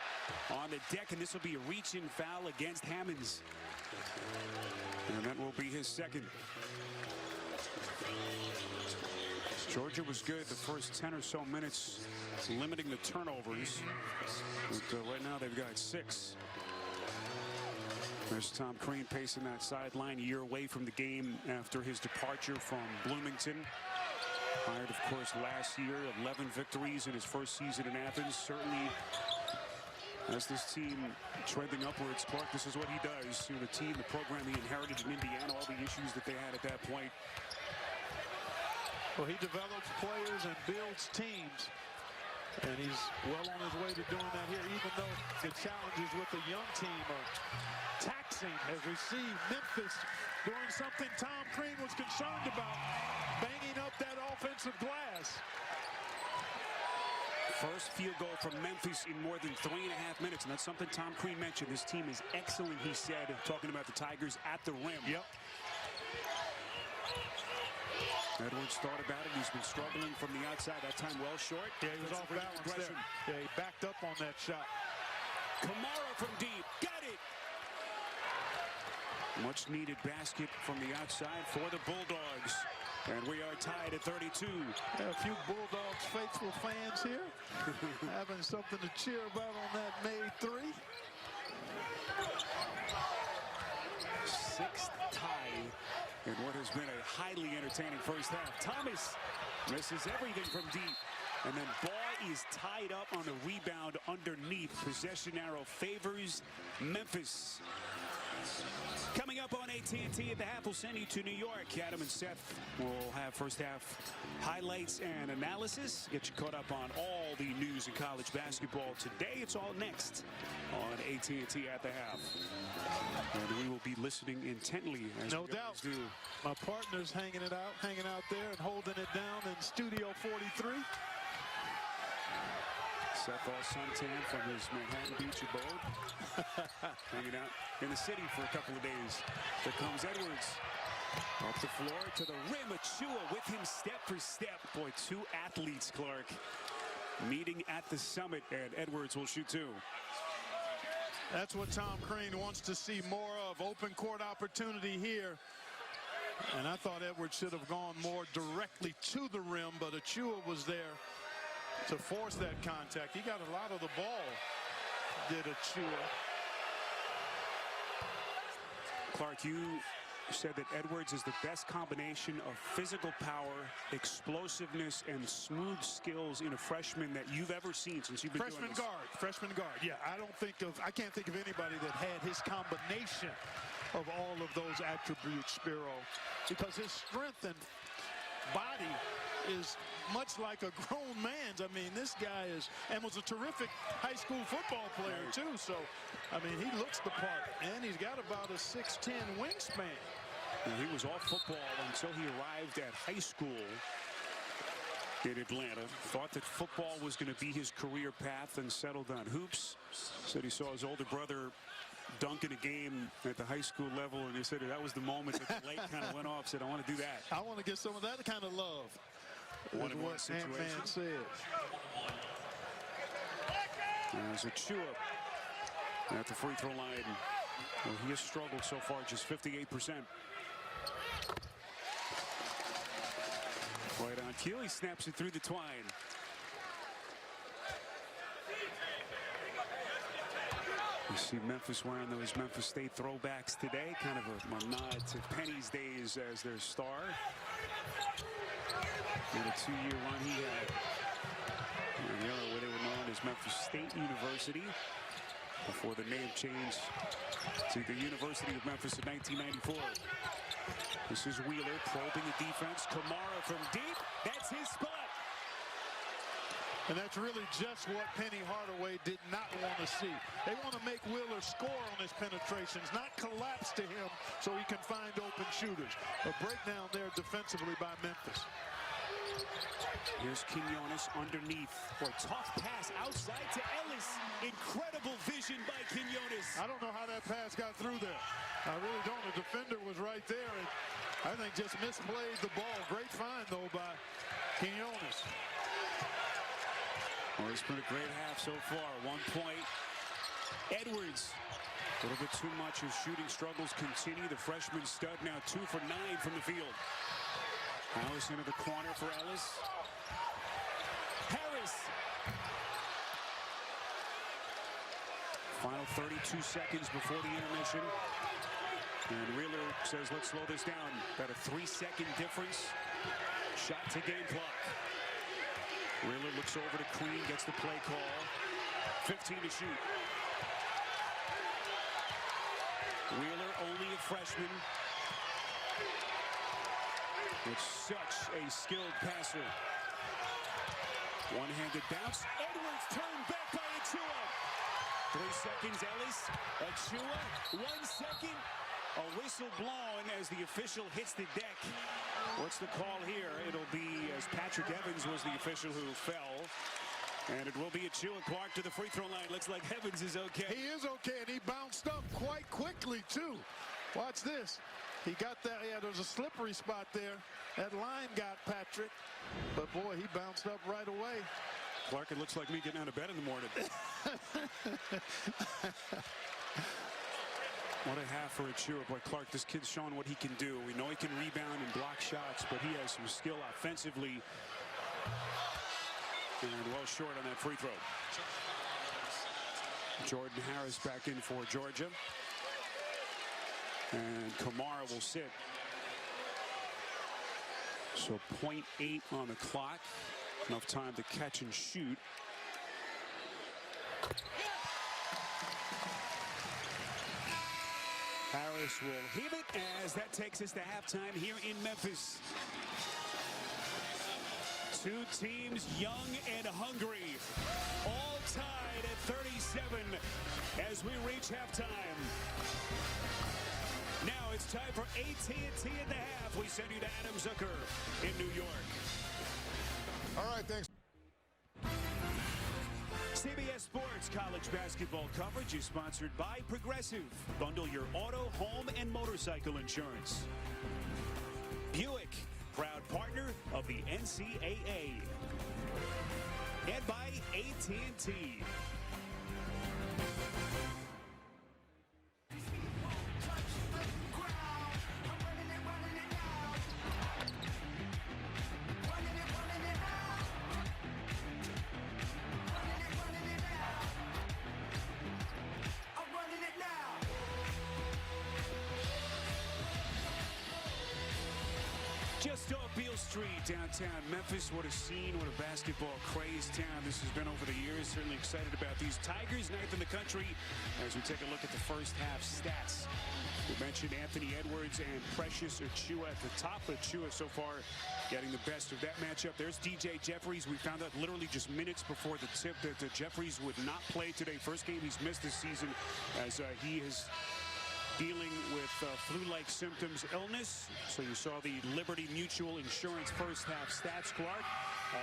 on the deck, and this will be a reach-in foul against Hammonds. And that will be his second. Georgia was good the first 10 or so minutes, limiting the turnovers. But right now they've got 6. There's Tom Crean pacing that sideline, a year away from the game after his departure from Bloomington. Hired, of course, last year, 11 victories in his first season in Athens. Certainly, as this team trending upwards, Clark, this is what he does. The team, the program he inherited in Indiana, all the issues that they had at that point. Well, he develops players and builds teams. And he's well on his way to doing that here, even though the challenges with the young team are taxing, as we see Memphis doing something Tom Crean was concerned about, banging up that offensive glass. First field goal from Memphis in more than 3.5 minutes, and that's something Tom Crean mentioned. This team is excellent, he said, talking about the Tigers at the rim. Yep. Edwards thought about it. He's been struggling from the outside. That time well short. Yeah, he was off balance there. Yeah, he backed up on that shot. Kamara from deep. Got it. Much needed basket from the outside for the Bulldogs. And we are tied at 32. Yeah, a few Bulldogs faithful fans here. Having something to cheer about on that May 3. Sixth tie in what has been a highly entertaining first half. Thomas misses everything from deep. And then ball is tied up on the rebound underneath. Possession arrow favors Memphis. Coming up on AT&T at the half, we'll send you to New York. Adam and Seth will have first half highlights and analysis. Get you caught up on all the news in college basketball today. It's all next on AT&T at the half. And we will be listening intently as no we doubt. do. My partner's hanging out there and holding it down in Studio 43. Seth all suntan from his Manhattan Beach abode. Hanging out in the city for a couple of days. Here comes Edwards. Off the floor to the rim. Achua with him step for step. Boy, two athletes, Clark, meeting at the summit, and Edwards will shoot two. That's what Tom Crean wants to see more of. Open court opportunity here. And I thought Edwards should have gone more directly to the rim, but Achua was there to force that contact. He got a lot of the ball, did Achua. Clark, you said that Edwards is the best combination of physical power, explosiveness, and smooth skills in a freshman that you've ever seen since you've been doing this. Freshman guard. Yeah, I can't think of anybody that had his combination of all of those attributes, Spiro, because his strength and body is much like a grown man's. I mean, this guy is, and was a terrific high school football player too. So, I mean, he looks the part, and he's got about a 6'10" wingspan. Now, he was off football until he arrived at high school in Atlanta. Thought that football was going to be his career path and settled on hoops. Said he saw his older brother dunk in a game at the high school level, and he said that was the moment that the light kind of went off. Said, I want to do that. I want to get some of that kind of love. What Ant-Man says. There's Achua at the free throw line. Well, he has struggled so far, just 58%. Right on cue, he snaps it through the twine. You see Memphis wearing those Memphis State throwbacks today, kind of a nod to Penny's days as their star. In a two-year run he had in the era where they were known as Memphis State University before the name changed to the University of Memphis in 1994. This is Wheeler probing the defense. Kamara from deep. That's his spot. And that's really just what Penny Hardaway did not want to see. They want to make Wheeler score on his penetrations, not collapse to him so he can find open shooters. A breakdown there defensively by Memphis. Here's Quinones underneath. Or tough pass outside to Ellis. Incredible vision by Quinones. I don't know how that pass got through there. I really don't. The defender was right there and I think just misplayed the ball. Great find, though, by Quinones. Well, it's been a great half so far. 1 point. Edwards, a little bit too much. His shooting struggles continue. The freshman stud now 2 for 9 from the field. Harris into the corner for Ellis. Harris. Final 32 seconds before the intermission. And Wheeler says, let's slow this down. About a 3-second difference. Shot to game clock. Wheeler looks over to Queen, gets the play call. 15 to shoot. Wheeler, only a freshman. With such a skilled passer. One-handed bounce. Edwards turned back by Achua. 3 seconds, Ellis. Achua, 1 second. A whistle blown as the official hits the deck. What's the call here? It'll be as Patrick Evans was the official who fell. And it will be Achua. Clark to the free throw line. Looks like Evans is okay. He is okay, and he bounced up quite quickly, too. Watch this. He got that. Yeah, there was a slippery spot there. That line got Patrick. But, boy, he bounced up right away. Clark, it looks like me getting out of bed in the morning. What a half for Achua. Boy, Clark, this kid's showing what he can do. We know he can rebound and block shots, but he has some skill offensively. And well short on that free throw. Jordan Harris back in for Georgia. And Kamara will sit. So 0.8 on the clock. Enough time to catch and shoot. Harris will heave it as that takes us to halftime here in Memphis. Two teams young and hungry, all tied at 37 as we reach halftime. Now it's time for AT&T in the half. We send you to Adam Zucker in New York. All right, thanks. CBS Sports college basketball coverage is sponsored by Progressive. Bundle your auto, home, and motorcycle insurance. Buick, proud partner of the NCAA. And by AT&T. Just off Beale Street, downtown Memphis. What a scene, what a basketball crazed town this has been over the years. Certainly excited about these Tigers, ninth in the country, as we take a look at the first half stats. We mentioned Anthony Edwards and Precious Achiuwa at the top. Achiuwa so far getting the best of that matchup. There's DJ Jeffries. We found out literally just minutes before the tip that Jeffries would not play today. First game he's missed this season as he is dealing with flu-like symptoms, illness. So you saw the Liberty Mutual Insurance first half stats, Clark.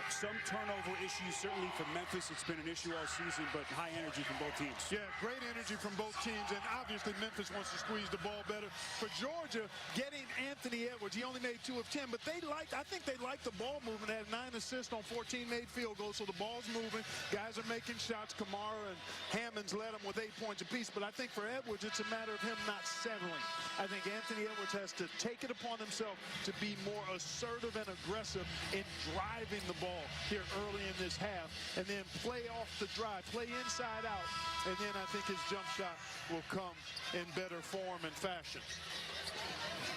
Some turnover issues certainly from Memphis. It's been an issue all season, but high energy from both teams. Yeah, great energy from both teams, and obviously Memphis wants to squeeze the ball better. For Georgia, getting Anthony Edwards, he only made 2 of 10, but I think they liked the ball movement. They had 9 assists on 14 made field goals, so the ball's moving. Guys are making shots. Kamara and Hammonds led them with 8 points apiece, but I think for Edwards, it's a matter of him not settling. I think Anthony Edwards has to take it upon himself to be more assertive and aggressive in driving the ball here early in this half, and then play off the drive, play inside out, and then I think his jump shot will come in better form and fashion.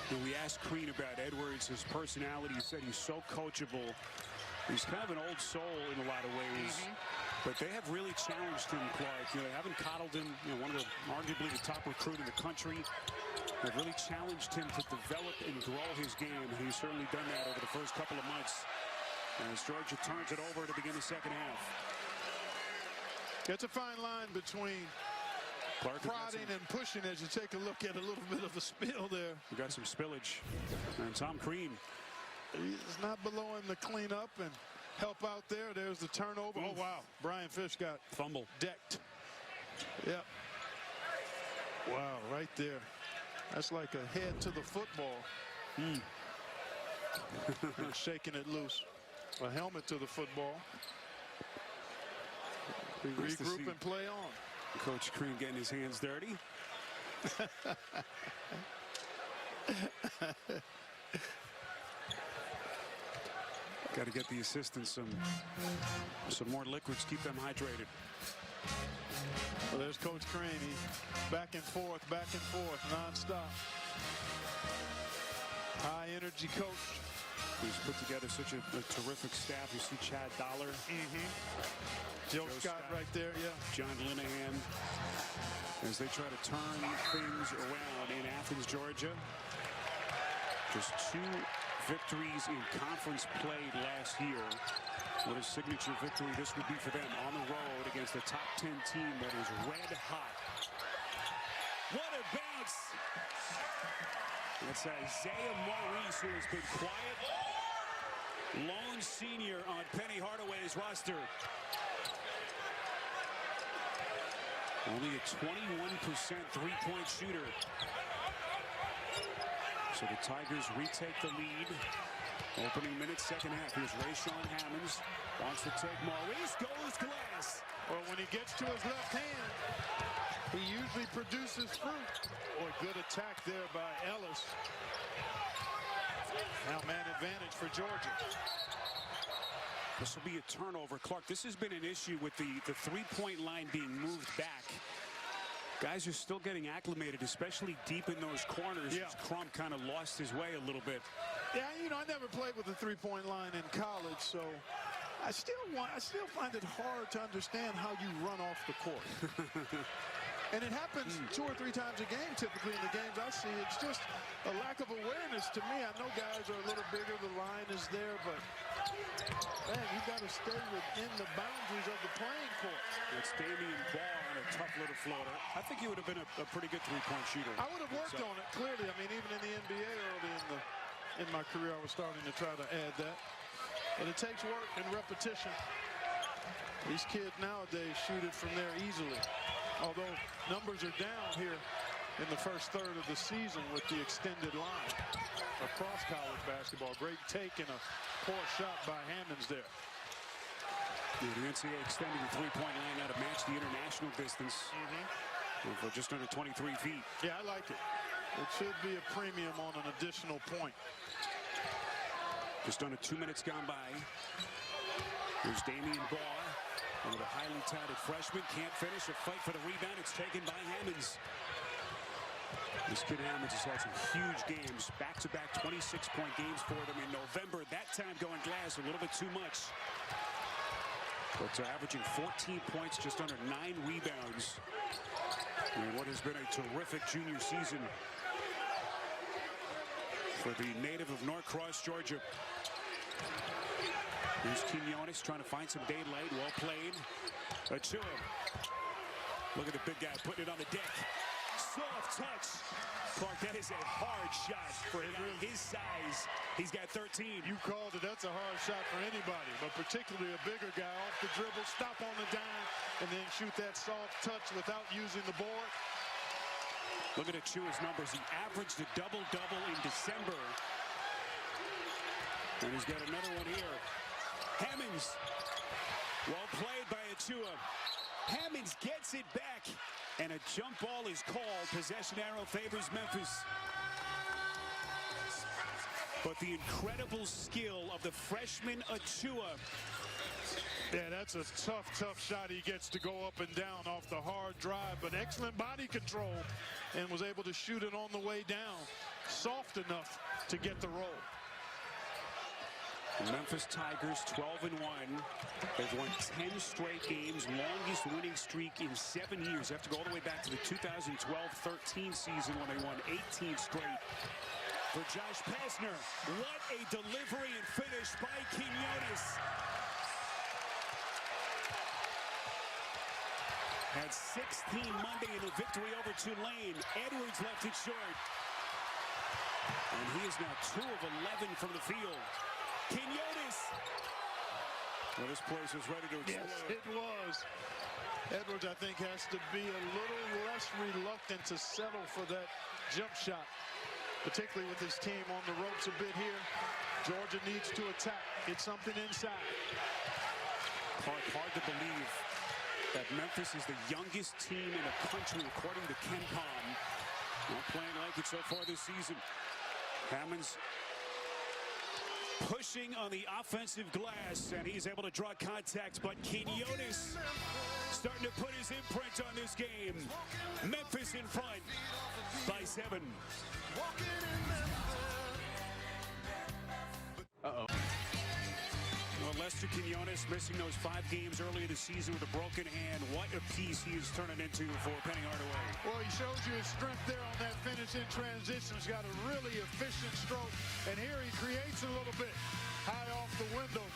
When we asked Crean about Edwards, his personality, he said he's so coachable. He's kind of an old soul in a lot of ways. But they have really challenged him, Clark. You know, they haven't coddled him. You know, arguably the top recruit in the country. They've really challenged him to develop and grow his game. And he's certainly done that over the first couple of months. As Georgia turns it over to begin the second half. It's a fine line between prodding and pushing as you take a look at a little bit of a spill there. We got some spillage. And Tom Crean. He's not below him to clean up and help out there. There's the turnover. Oh, wow. Brian Fish got fumble decked. Yep. Wow, right there. That's like a head to the football. Shaking it loose. A helmet to the football. We regroup and play on. Coach Crean getting his hands dirty. Got to get the assistants some more liquids, keep them hydrated. Well, there's Coach Crean. He's back and forth, nonstop. High energy coach. He's put together such a terrific staff. You see Chad Dollar. Joe Scott right there, yeah. John Linehan. As they try to turn things around in Athens, Georgia. Just 2 victories in conference play last year. What a signature victory this would be for them on the road against a top 10 team that is red hot. What a bounce! It's Isaiah Maurice, who has been quiet. Lone senior on Penny Hardaway's roster. Only a 21% three-point shooter. So the Tigers retake the lead. Opening minutes, second half. Here's Rayshawn Hammonds. Wants to take Maurice. Goes glass. Well, when he gets to his left hand, he usually produces fruit. Or good attack there by Ellis. Now man advantage for Georgia. This will be a turnover. Clark, this has been an issue with the three-point line being moved back. Guys are still getting acclimated, especially deep in those corners. Yeah. Crump kind of lost his way a little bit. Yeah, you know, I never played with the three-point line in college, so I still find it hard to understand how you run off the court. And it happens 2 or 3 times a game, typically, in the games I see. It's just a lack of awareness to me. I know guys are a little bigger, the line is there, but, man, you've got to stay within the boundaries of the playing court. It's Damian Ball on a tough little floater. I think he would have been a pretty good three-point shooter. I would have worked on it, clearly. I mean, even in the NBA early in my career, I was starting to try to add that. But it takes work and repetition. These kids nowadays shoot it from there easily. Although numbers are down here in the first third of the season with the extended line across college basketball. Great take and a poor shot by Hammonds there. Yeah, the NCAA extending the three-point line now to match the international distance for just under 23 feet. Yeah, I like it. It should be a premium on an additional point. Just under 2 minutes gone by. Here's Damian Ball. One of the highly touted freshmen, can't finish. A fight for the rebound. It's taken by Hammonds. This kid Hammonds has had some huge games, back-to-back 26-point games for them in November. That time going glass a little bit too much. But averaging 14 points, just under 9 rebounds. And what has been a terrific junior season for the native of Norcross, Georgia. Here's Quinones trying to find some daylight. Well played. Achua. Look at the big guy putting it on the deck. Soft touch. Clark, that is a hard shot for his size. He's got 13. You called it. That's a hard shot for anybody, but particularly a bigger guy off the dribble, stop on the dime, and then shoot that soft touch without using the board. Look at Achua's numbers. He averaged a double-double in December. And he's got another one here. Hammonds. Well played by Achua. Hammonds gets it back. And a jump ball is called. Possession arrow favors Memphis. But the incredible skill of the freshman Achua. Yeah, that's a tough shot. He gets to go up and down off the hard drive, but excellent body control and was able to shoot it on the way down. Soft enough to get the roll. The Memphis Tigers 12-1. They've won 10 straight games, longest winning streak in 7 years. They have to go all the way back to the 2012-13 season when they won 18 straight. For Josh Pastner, what a delivery and finish by Quinones. Had 16 Monday in a victory over Tulane. Edwards left it short. And he is now 2 of 11 from the field. Quinones. Well, this place was ready to explode. Yes, it was. Edwards, I think, has to be a little less reluctant to settle for that jump shot, particularly with his team on the ropes a bit here. Georgia needs to attack, get something inside. Hard to believe that Memphis is the youngest team in the country, according to KenPom. Not playing like it so far this season. Hammonds pushing on the offensive glass, and he's able to draw contact, but Quinones starting to put his imprint on this game. Memphis in front by 7. Uh-oh. Well, Lester Quinones missing those 5 games earlier this season with a broken hand. What a piece he is turning into for Penny Hardaway. Well, he shows you his strength there on that finish in transition. He's got a really efficient stroke, and here he creates a little bit high off the window.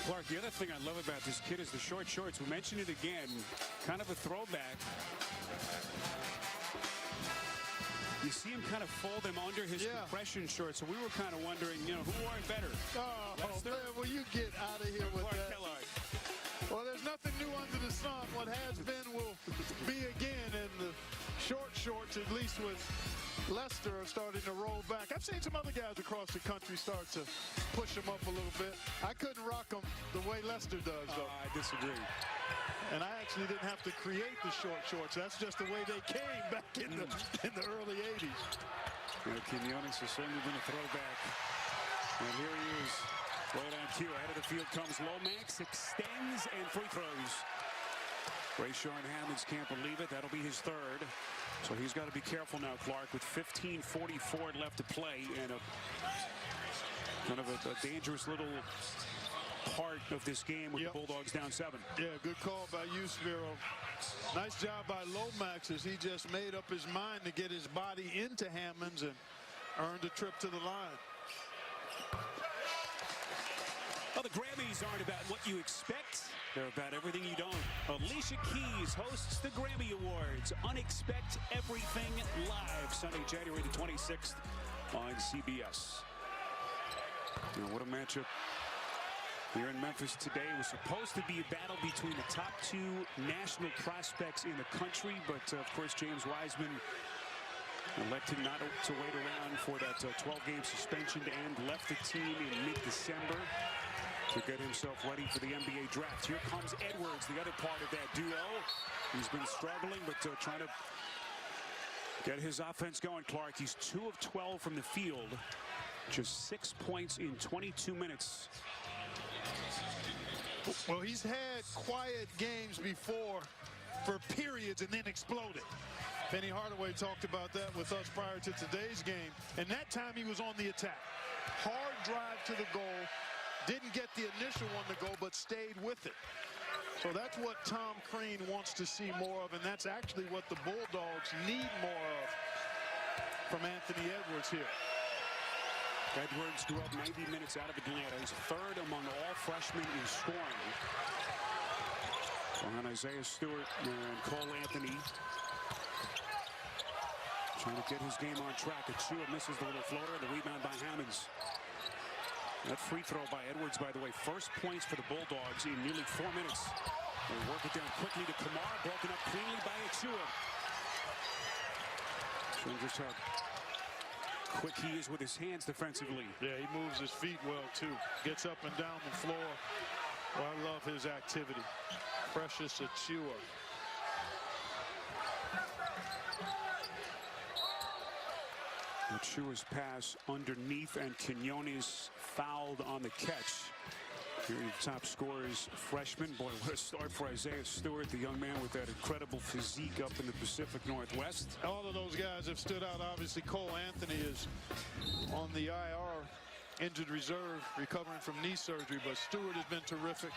Clark, the other thing I love about this kid is the short shorts. We mentioned it again, kind of a throwback. You see him kind of fold them under his compression shorts, so we were kind of wondering, you know, who wore it better? Oh, man, well, you get out of here with that. Well, there's nothing new under the sun. What has been will be again, and the short shorts, at least with Lester, are starting to roll back. I've seen some other guys across the country start to push them up a little bit. I couldn't rock them the way Lester does, though. I disagree. And I actually didn't have to create the short shorts. That's just the way they came back in the early 80s. Quinones has certainly been a throwback. And here he is. Right on cue. Ahead of the field comes Lomax, extends, and free throws. Rayshawn Hammonds can't believe it. That'll be his third. So he's got to be careful now, Clark, with 15:44 left to play, and kind of a dangerous little part of this game with the Bulldogs down 7. Yeah, good call by you, Spiro. Nice job by Lomax as he just made up his mind to get his body into Hammonds and earned a trip to the line. Well, the Grammys aren't about what you expect. They're about everything you don't. Alicia Keys hosts the Grammy Awards. Unexpect Everything live Sunday, January the 26th on CBS. You know, what a matchup here in Memphis today. It was supposed to be a battle between the top 2 national prospects in the country, but of course James Wiseman elected not to wait around for that 12-game suspension and left the team in mid-December to get himself ready for the NBA draft. Here comes Edwards, the other part of that duo. He's been struggling, but trying to get his offense going, Clark. He's 2 of 12 from the field. Just 6 points in 22 minutes. Well, he's had quiet games before for periods and then exploded. Penny Hardaway talked about that with us prior to today's game. And that time he was on the attack. Hard drive to the goal. Didn't get the initial one to go, but stayed with it. So that's what Tom Crean wants to see more of, and that's actually what the Bulldogs need more of from Anthony Edwards here. Edwards grew up 90 minutes out of Atlanta. He's 3rd among all freshmen in scoring. Behind Isaiah Stewart and Cole Anthony. Trying to get his game on track. Achua misses the little floater, and the rebound by Hammonds. That free throw by Edwards, by the way, first points for the Bulldogs in nearly 4 minutes. They work it down quickly to Kamar, broken up cleanly by Achua. Showing just how quick he is with his hands defensively. Yeah, he moves his feet well, too. Gets up and down the floor. Well, I love his activity. Precious Achua. Achua's pass underneath, and Quinones fouled on the catch. Here are your top scorers, freshman. Boy, what a start for Isaiah Stewart, the young man with that incredible physique up in the Pacific Northwest. All of those guys have stood out. Obviously, Cole Anthony is on the IR, injured reserve, recovering from knee surgery, but Stewart has been terrific.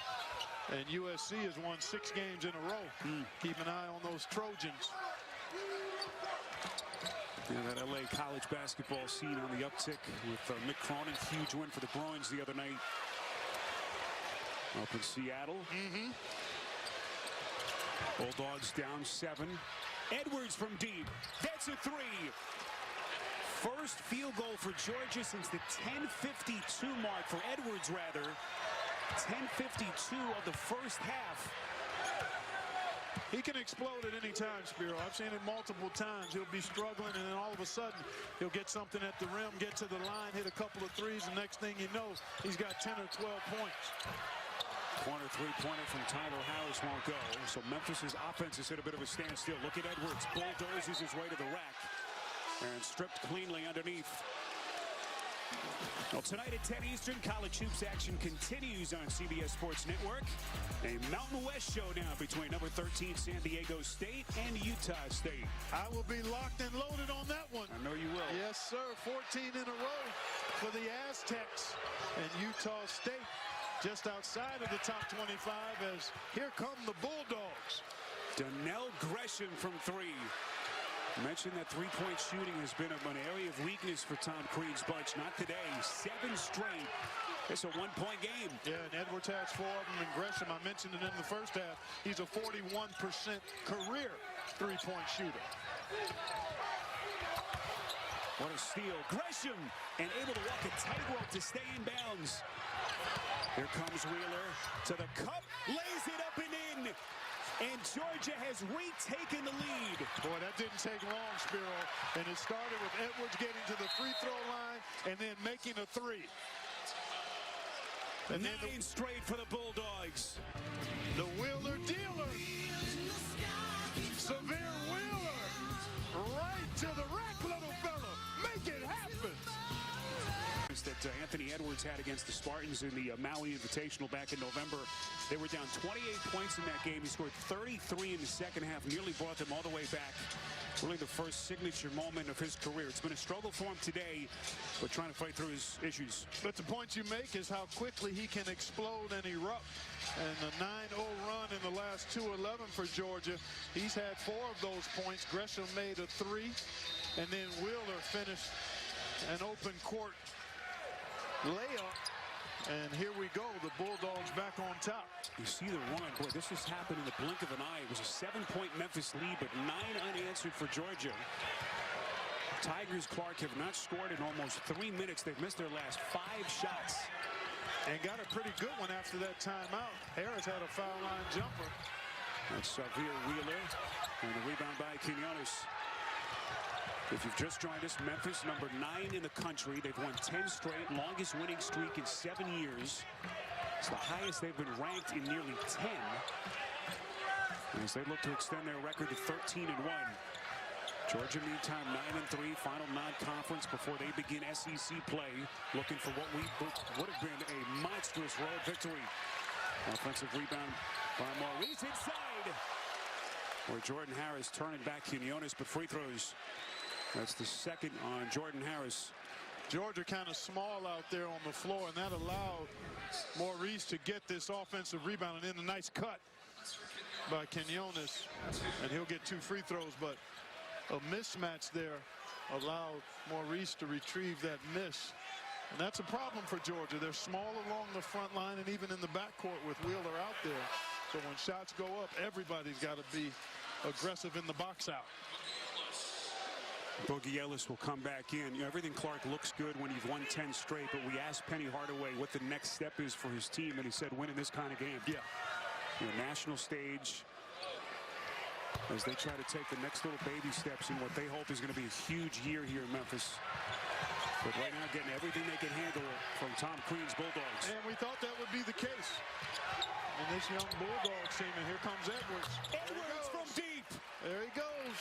And USC has won 6 games in a row. Keep an eye on those Trojans. Yeah, that LA college basketball scene on the uptick with Mick Cronin. Huge win for the Bruins the other night up in Seattle. Bulldogs down 7. Edwards from deep. That's a 3. First field goal for Georgia since the 10:52 mark for Edwards, rather. 10:52 of the first half. He can explode at any time, Spiro. I've seen it multiple times. He'll be struggling, and then all of a sudden, he'll get something at the rim, get to the line, hit a couple of threes, and next thing you know, he's got 10 or 12 points. Corner three-pointer from Tyler Harris won't go. So Memphis' offense has hit a bit of a standstill. Look at Edwards. Bulldozes his way to the rack and stripped cleanly underneath. Well, tonight at 10 Eastern, college hoops action continues on CBS Sports Network. A Mountain West showdown between number 13 San Diego State and Utah State. I will be locked and loaded on that one. I know you will. Yes, sir. 14 in a row for the Aztecs, and Utah State just outside of the top 25 as here come the Bulldogs. Donnell Gresham from 3. Mentioned that three-point shooting has been an area of weakness for Tom Crean's bunch. Not today. 7 straight. It's a one-point game. Yeah, and Edwards has 4 of them, and Gresham, I mentioned it in the first half, he's a 41% career three-point shooter. What a steal. Gresham, and able to walk a tightrope to stay in bounds. Here comes Wheeler to the cup, lays it up and in. And Georgia has retaken the lead. Boy, that didn't take long, Spiro. And it started with Edwards getting to the free throw line and then making a 3. And 9 straight for the Bulldogs. The Wheeler dealer. Severe Wheeler. Right to the rack, little fella. Make it happen. that Anthony Edwards had against the Spartans in the Maui Invitational back in November. They were down 28 points in that game. He scored 33 in the second half, nearly brought them all the way back. Really the first signature moment of his career. It's been a struggle for him today, but trying to fight through his issues. But the point you make is how quickly he can explode and erupt. And the 9-0 run in the last 2-11 for Georgia. He's had 4 of those points. Gresham made a 3. And then Wheeler finished an open court layup. And here we go, the Bulldogs back on top. You see the run. Boy, this has happened in the blink of an eye. It was a 7-point Memphis lead, but 9 unanswered for Georgia. Tigers Clark have not scored in almost 3 minutes. They've missed their last 5 shots. And got a pretty good one after that timeout. Harris had a foul line jumper. That's Xavier Wheeler. And the rebound by Quinones. If you've just joined us, Memphis, number 9 in the country. They've won 10 straight, longest winning streak in 7 years. It's the highest they've been ranked in nearly 10. As they look to extend their record to 13-1. Georgia, meantime, 9-3, final non-conference before they begin SEC play. Looking for what would have been a monstrous road victory. Offensive rebound by Maurice inside. Where Jordan Harris turning back Quinones, but free throws. That's the second on Jordan Harris. Georgia kind of small out there on the floor, and that allowed Maurice to get this offensive rebound. And then a nice cut by Quinones, and he'll get 2 free throws, but a mismatch there allowed Maurice to retrieve that miss. And that's a problem for Georgia. They're small along the front line and even in the backcourt with Wheeler out there. So when shots go up, everybody's got to be aggressive in the box out. Boogie Ellis will come back in. You know, everything Clark looks good when you've won 10 straight, but we asked Penny Hardaway what the next step is for his team, and he said winning this kind of game. Yeah. You know, national stage, as they try to take the next little baby steps in what they hope is going to be a huge year here in Memphis. But right now getting everything they can handle from Tom Crean's Bulldogs. And we thought that would be the case. And this young Bulldog team, and here comes Edwards. Edwards from deep. There he goes.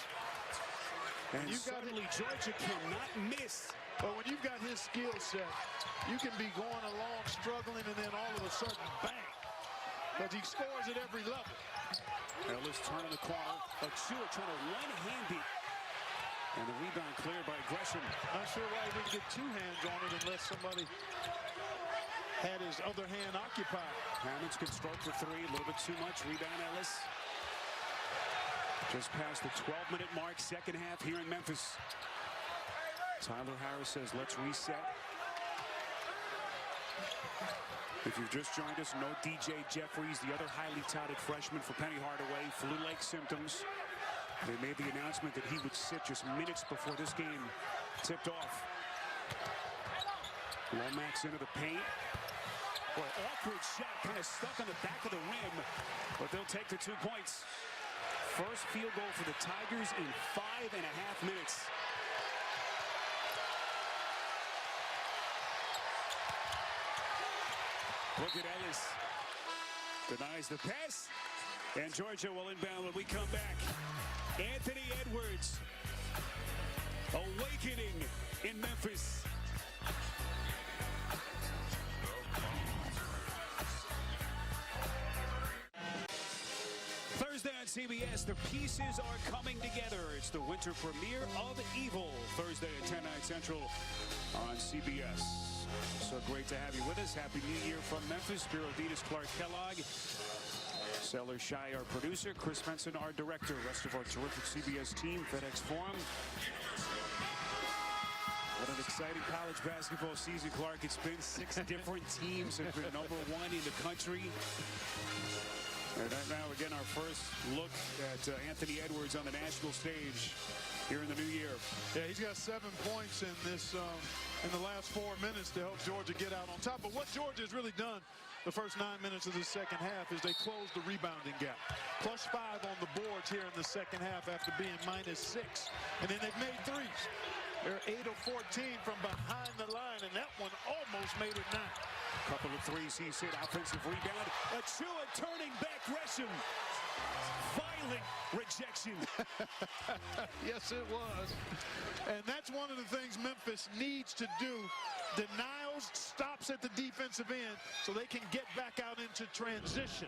And suddenly Georgia cannot miss. But when you've got his skill set, you can be going along struggling, and then all of a sudden, bang. Because he scores at every level. Ellis turning the corner. Achua trying to one-hand it. And the rebound cleared by Gresham. Not sure why he didn't get 2 hands on it unless somebody had his other hand occupied. Hammonds can stroke for 3. A little bit too much. Rebound Ellis. Just past the 12-minute mark, second half here in Memphis. Tyler Harris says, let's reset. If you've just joined us, no DJ Jeffries, the other highly touted freshman for Penny Hardaway, flu-like symptoms. They made the announcement that he would sit just minutes before this game tipped off. Lomax into the paint. Boy, awkward shot, kind of stuck on the back of the rim, but they'll take the 2 points. First field goal for the Tigers in 5.5 minutes. Look at Ellis. Denies the pass. And Georgia will inbound when we come back. Anthony Edwards awakening in Memphis. Thursday on CBS, the pieces are coming together. It's the winter premiere of Evil, Thursday at 10, 9 Central on CBS. So great to have you with us. Happy New Year from Memphis. Spiro Ditas, Clark Kellogg, Seller Shai, our producer, Chris Benson, our director, rest of our terrific CBS team, FedEx Forum. What an exciting college basketball season, Clark. It's been 6 different teams have been #1 in the country. And now, again, our first look at Anthony Edwards on the national stage here in the new year. Yeah, he's got 7 points in this in the last 4 minutes to help Georgia get out on top. But what Georgia has really done the first 9 minutes of the second half is they closed the rebounding gap. +5 on the boards here in the second half after being -6. And then they've made threes. They're 8 of 14 from behind the line, and that one almost made it 9. Couple of threes he's hit. Offensive rebound. Achua turning back Gresham. Violent rejection. Yes, it was. And that's one of the things Memphis needs to do denials, stops at the defensive end so they can get back out into transition.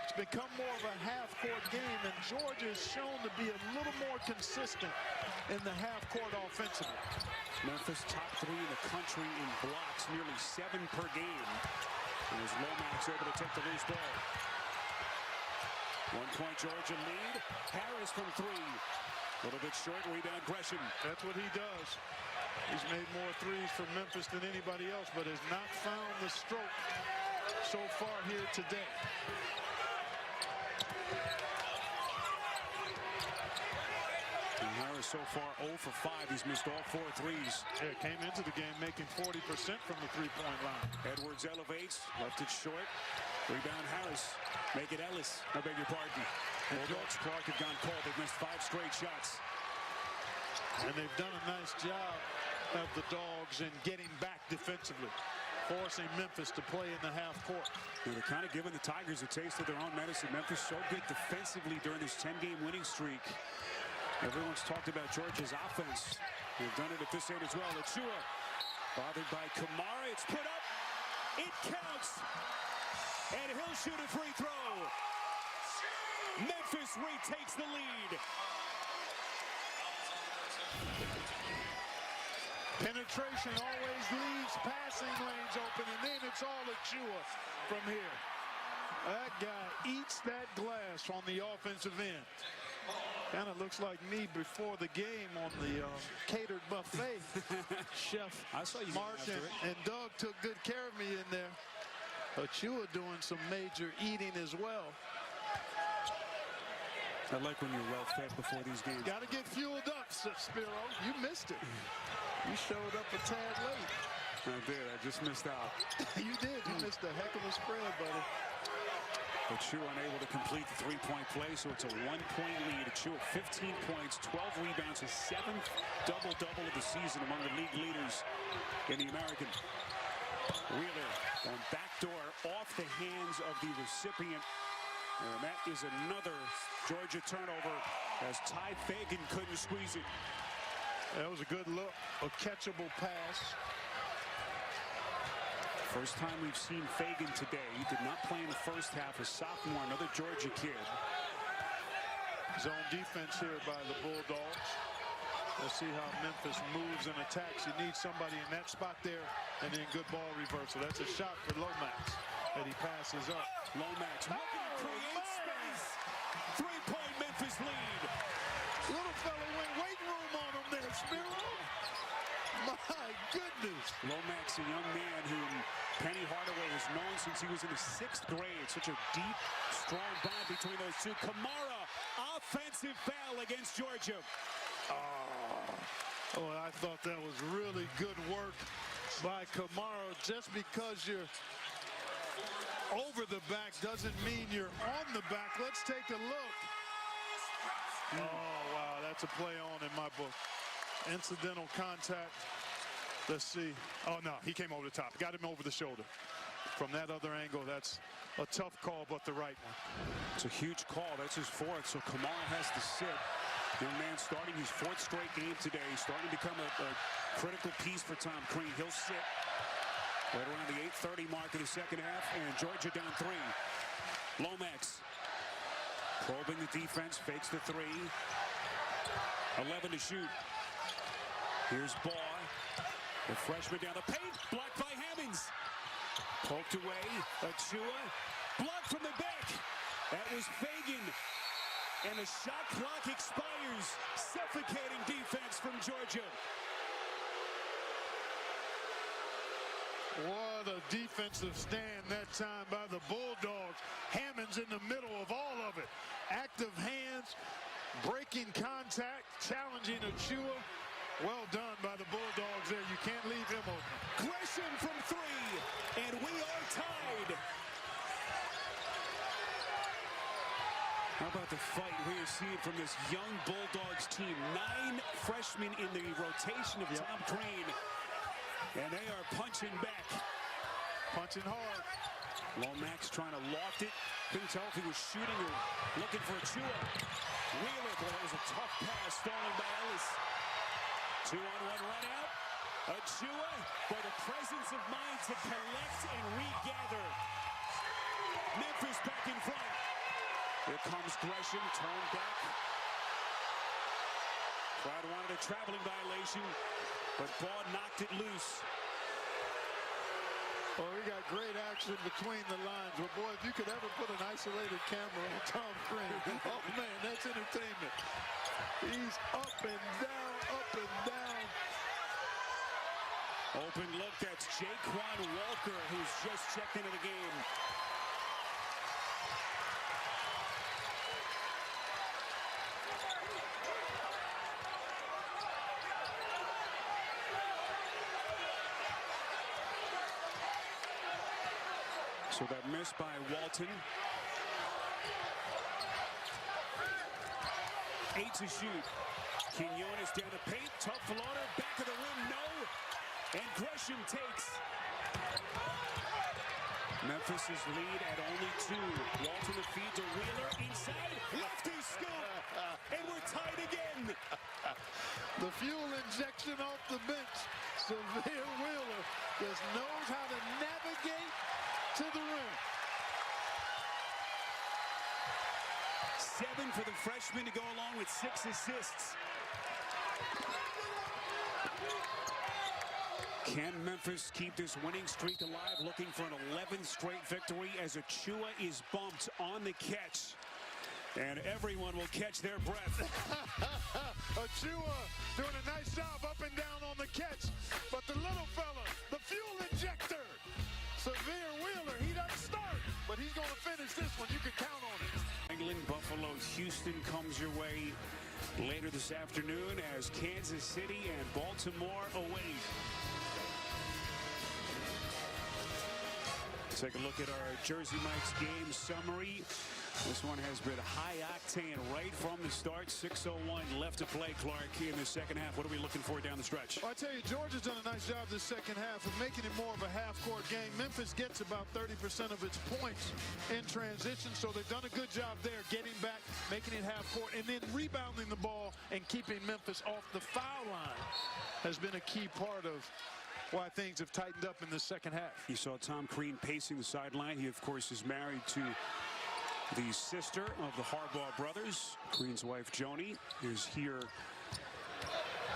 It's become more of a half-court game, and Georgia is shown to be a little more consistent in the half-court offensively. Memphis top 3 in the country in blocks, nearly 7 per game. And as Lomax able to take the loose ball. 1-point Georgia lead. Harris from 3. A little bit short, rebound Gresham. That's what he does. He's made more threes for Memphis than anybody else, but has not found the stroke so far here today. And Harris so far 0 for 5. He's missed all 4 threes. Yeah, came into the game making 40% from the three-point line. Edwards elevates, left it short. Rebound Harris. Make it Ellis. I beg your pardon. Bulldogs, Clark have gone cold. They've missed 5 straight shots. And they've done a nice job of the Dogs in getting back defensively, forcing Memphis to play in the half court. They're kind of giving the Tigers a taste of their own medicine. Memphis so good defensively during this 10-game winning streak. Everyone's talked about Georgia's offense. They've done it at this end as well. Achua bothered by Kamara. It's put up. It counts. And he'll shoot a free throw. Memphis retakes the lead. Penetration always leaves passing lanes open, and then it's all Achua from here. That guy eats that glass on the offensive end. Kind of looks like me before the game on the catered buffet. Chef Mark and Doug took good care of me in there. Achua doing some major eating as well. I like when you're well fed before these games. Got to get fueled up, Spiro. You missed it. You showed up a tad late. I did. I just missed out. You did. You missed a heck of a spread, buddy. Achua unable to complete the three-point play, so it's a 1-point lead. Achua 15 points, 12 rebounds, his 7th double-double of the season among the league leaders in the American. Wheeler on backdoor off the hands of the recipient. And that is another Georgia turnover as Ty Fagan couldn't squeeze it. That was a good look, a catchable pass. First time we've seen Fagan today. He did not play in the first half. A sophomore, another Georgia kid. Zone defense here by the Bulldogs. Let's see how Memphis moves and attacks. You need somebody in that spot there, and then good ball reversal. That's a shot for Lomax that he passes up. Lomax looking to create space. 3-point Memphis lead. Little fella went waiting room on him there, Spiro. My goodness. Lomax, a young man whom Penny Hardaway has known since he was in the 6th grade. Such a deep, strong bond between those two. Kamara, offensive foul against Georgia. Oh, I thought that was really good work by Kamara. Just because you're over the back doesn't mean you're on the back. Let's take a look. Oh, wow, that's a play on in my book. Incidental contact. Let's see. Oh, no, he came over the top. Got him over the shoulder. From that other angle, that's a tough call, but the right one. It's a huge call. That's his 4th, so Kamara has to sit. Young man starting his 4th straight game today. He's starting to become a critical piece for Tom Crean. He'll sit right around the 8:30 mark of the second half, and Georgia down 3. Lomax probing the defense, fakes the 3. 11 to shoot. Here's Ball. The freshman down the paint, blocked by Hammonds. Poked away, Achua, blocked from the back. That was Fagan. And the shot clock expires. Suffocating defense from Georgia. What a defensive stand that time by the Bulldogs. Hammonds in the middle of all of it. Active hands, breaking contact, challenging Achua. Well done by the Bulldogs there. You can't leave him open. Gresham from 3, and we are tied. How about the fight we are seeing from this young Bulldogs team? 9 freshmen in the rotation of Tom Crean, and they are punching back. Punching hard. Lomax trying to loft it. Couldn't tell if he was shooting or looking for Achua. Wheeler, boy, that was a tough pass stolen by Ellis. 2-on-1 run out. Achua for the presence of mind to collect and regather. Memphis back in front. Here comes Gresham, turned back. Crowd wanted a traveling violation, but Ball knocked it loose. Oh, we got great action between the lines. But, boy, if you could ever put an isolated camera on Tom Green, oh, man, that's entertainment. He's up and down, up and down. Open look, that's Jaquan Walker, who's just checked into the game. So that miss by Walton. 8 to shoot. Quinones down the paint. Tough floater. Back of the rim. No. And Gresham takes. Memphis' lead at only 2. Walton the feed to Wheeler. Inside. Lefty scoop. And we're tied again. The fuel injection off the bench. Severe Wheeler just knows how to navigate to the rim. 7 for the freshman to go along with 6 assists. Can Memphis keep this winning streak alive? Looking for an 11th straight victory as Achua is bumped on the catch. And everyone will catch their breath. Achua doing a nice job up and down on the catch. But the little fella, the fuel injector, Severe Wheeler, he doesn't start, but he's going to finish this one. You can count on it. England, Buffalo, Houston comes your way later this afternoon as Kansas City and Baltimore await. Take a look at our Jersey Mike's game summary. This one has been high octane right from the start. 6:01 left to play, Clark, in the second half. What are we looking for down the stretch? Well, I tell you, Georgia's done a nice job this second half of making it more of a half-court game. Memphis gets about 30% of its points in transition, so they've done a good job there getting back, making it half-court, and then rebounding the ball and keeping Memphis off the foul line has been a key part of why things have tightened up in the second half. You saw Tom Crean pacing the sideline. He, of course, is married to the sister of the Harbaugh brothers. Crean's wife, Joni, is here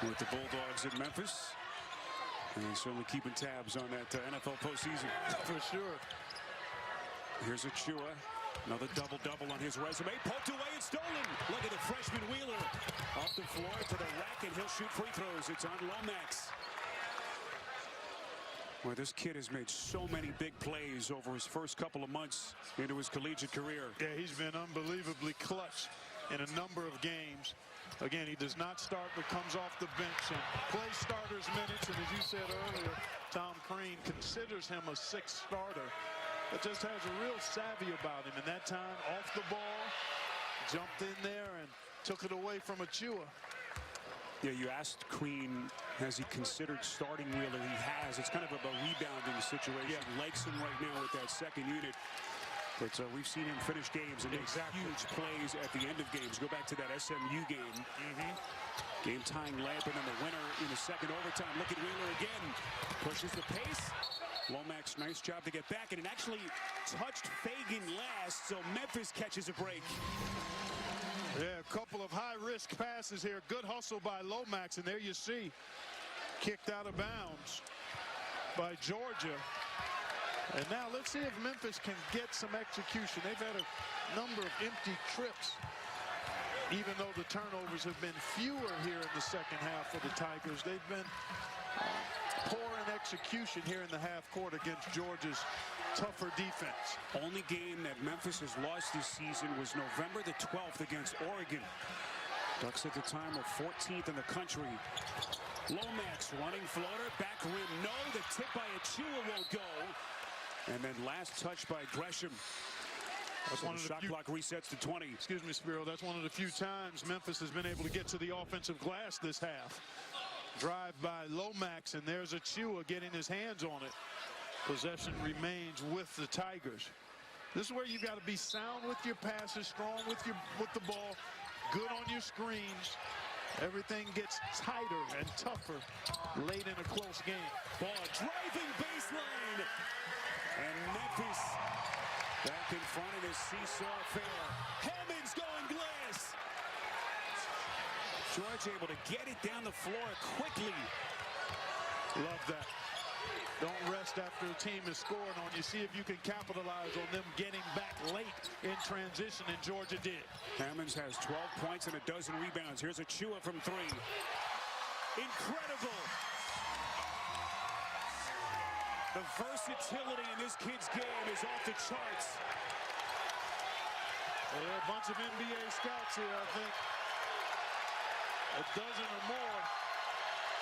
with the Bulldogs in Memphis. And certainly keeping tabs on that NFL postseason. For sure. Here's Achua. Another double-double on his resume. Poked away and stolen. Look at the freshman Wheeler. Off the floor to the rack, and he'll shoot free throws. It's on Lomax. Well, this kid has made so many big plays over his first couple of months into his collegiate career. Yeah, he's been unbelievably clutch in a number of games. Again, he does not start, but comes off the bench and plays starters minutes. And as you said earlier, Tom Crean considers him a sixth starter, but just has a real savvy about him. And that time, off the ball, jumped in there and took it away from Achua. Yeah, you asked Crean, has he considered starting Wheeler? He has. It's kind of a rebounding situation. Yeah. Likes him right now with that second unit. But we've seen him finish games and make huge plays at the end of games. Go back to that SMU game. Game-tying layup and then the winner in the second overtime. Look at Wheeler again. Pushes the pace. Lomax, nice job to get back. And it actually touched Fagan last, so Memphis catches a break. Yeah, a couple of high-risk passes here. Good hustle by Lomax, and there you see, kicked out of bounds by Georgia. And now let's see if Memphis can get some execution. They've had a number of empty trips, even though the turnovers have been fewer here in the second half for the Tigers. They've been poor in execution here in the half court against Georgia's tougher defense. Only game that Memphis has lost this season was November the 12th against Oregon. Ducks at the time were 14th in the country. Lomax running floater, back rim, no. The tip by Achua won't go. And then last touch by Gresham. That's one of the shot clock resets to 20. Excuse me, Spiro. That's one of the few times Memphis has been able to get to the offensive glass this half. Drive by Lomax, and there's Achua getting his hands on it. Possession remains with the Tigers. This is where you got to be sound with your passes, strong with the ball, good on your screens, Everything gets tighter and tougher late in a close game. Ball driving baseline. And Memphis back in front of the seesaw affair. Hammond's going glass. George able to get it down the floor quickly. Love that. Don't rest after a team is scoring on you. See if you can capitalize on them getting back late in transition, and Georgia did. Hammonds has 12 points and a dozen rebounds. Here's Achua from three. Incredible. The versatility in this kid's game is off the charts. Well, there are a bunch of NBA scouts here, I think. A dozen or more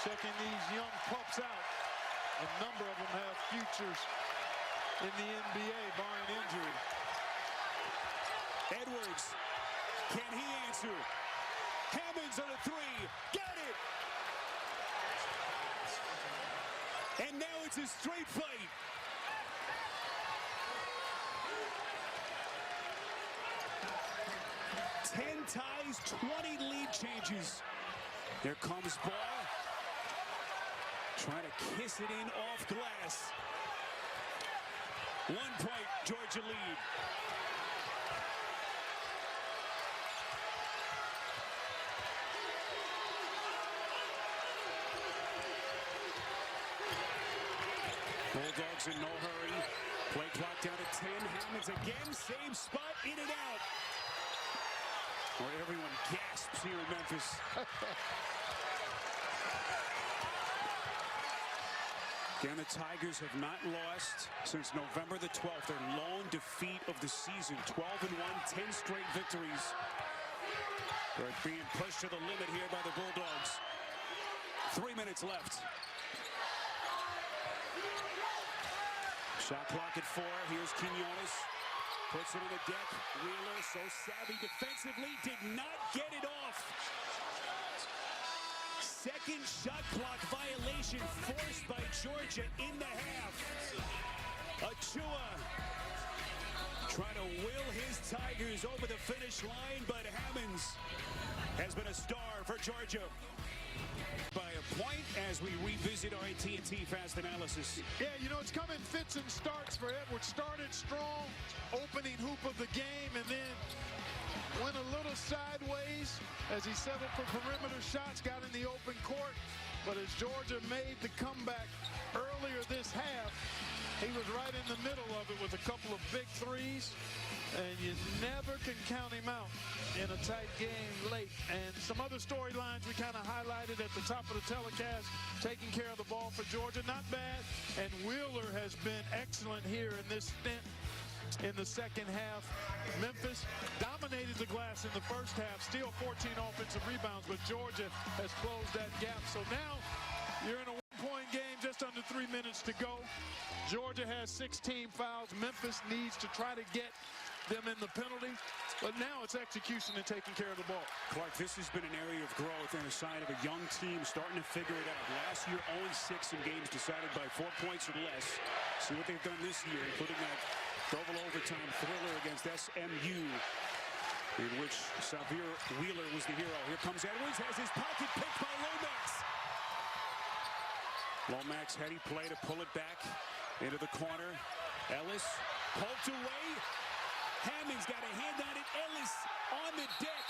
checking these young pups out. A number of them have futures in the NBA, barring injury. Edwards, can he answer? Hammonds on a three, got it! And now it's a straight fight. Ten ties, 20 lead changes. Here comes ball. Trying to kiss it in off glass. 1 point, Georgia lead. Bulldogs in no hurry. Play clock down to 10. Hammonds again, same spot, in and out. Where everyone gasps here in Memphis. Again, the Tigers have not lost since November the 12th. Their lone defeat of the season. 12-1, 10 straight victories. They're being pushed to the limit here by the Bulldogs. 3 minutes left. Shot clock at 4. Here's Quinones. Puts it on the deck. Wheeler, so savvy defensively, did not get it off. Second shot clock violation forced by Georgia in the half. Achua trying to will his Tigers over the finish line, but Hammonds has been a star for Georgia. By a point as we revisit our AT&T Fast Analysis. Yeah, you know, it's come in fits and starts for Edwards. Started strong, opening hoop of the game, and then went a little sideways as he settled for perimeter shots, got in the open court. But as Georgia made the comeback earlier this half, he was right in the middle of it with a couple of big threes. And you never can count him out in a tight game late. And some other storylines we kind of highlighted at the top of the telecast. Taking care of the ball for Georgia, not bad. And Wheeler has been excellent here in this stint in the second half. Memphis dominated the glass in the first half, still 14 offensive rebounds, but Georgia has closed that gap. So now you're in a one-point game, just under 3 minutes to go. Georgia has 16 fouls. Memphis needs to try to get them in the penalty, but now it's execution and taking care of the ball. Clark, this has been an area of growth and a sign of a young team starting to figure it out. Last year, 0-6 in games decided by 4 points or less. See what they've done this year, including that double overtime thriller against SMU, in which Xavier Wheeler was the hero. Here comes Edwards, has his pocket picked by Lomax. Lomax heady play to pull it back into the corner. Ellis poked away. Hammond's got a hand on it. Ellis on the deck,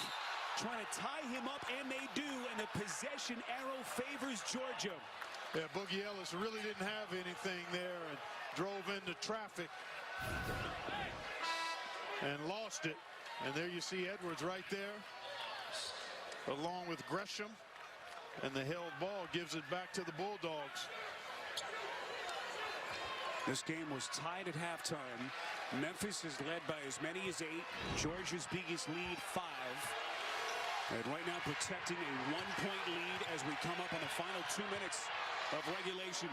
trying to tie him up, and they do, and the possession arrow favors Georgia. Yeah, Boogie Ellis really didn't have anything there and drove into traffic and lost it. And there you see Edwards right there, along with Gresham, and the held ball gives it back to the Bulldogs. This game was tied at halftime. Memphis is led by as many as 8. Georgia's biggest lead, 5. And right now protecting a 1-point lead as we come up on the final 2 minutes of regulation.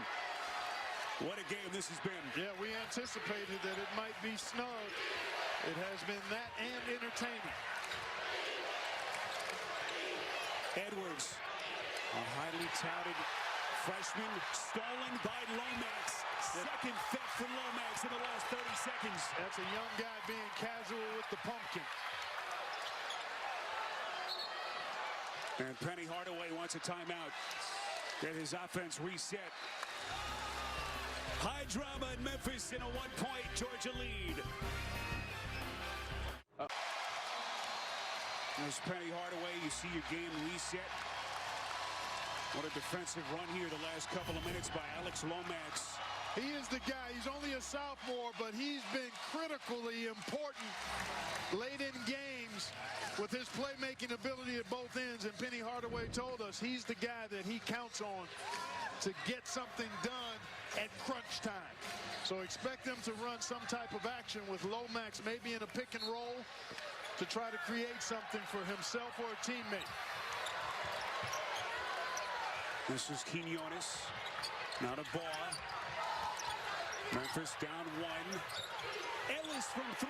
What a game this has been. Yeah, we anticipated that it might be snug. It has been that and entertaining. Edwards, a highly touted freshman, stolen by Lomax. Second theft for Lomax in the last 30 seconds. That's a young guy being casual with the pumpkin. And Penny Hardaway wants a timeout. Get his offense reset. High drama in Memphis in a 1-point Georgia lead. There's Penny Hardaway. You see your game reset. What a defensive run here the last couple of minutes by Alex Lomax. He is the guy. He's only a sophomore, but he's been critically important late in games with his playmaking ability at both ends. And Penny Hardaway told us he's the guy that he counts on to get something done at crunch time. So expect them to run some type of action with Lomax, maybe in a pick and roll, to try to create something for himself or a teammate. This is Quinones. Not a ball. Memphis down 1. Ellis from 3.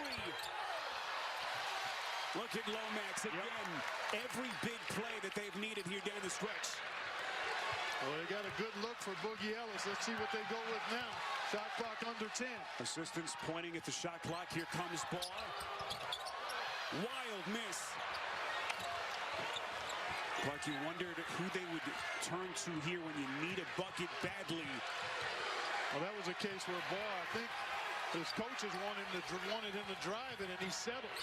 Look at Lomax again. Every big play that they've needed here down the stretch. Well, they got a good look for Boogie Ellis. Let's see what they go with now. Shot clock under 10. Assistants pointing at the shot clock. Here comes ball. Wild miss. Like you wondered who they would turn to here when you need a bucket badly. Well, that was a case where Ball, I think his coaches wanted him to drive it, and he settled.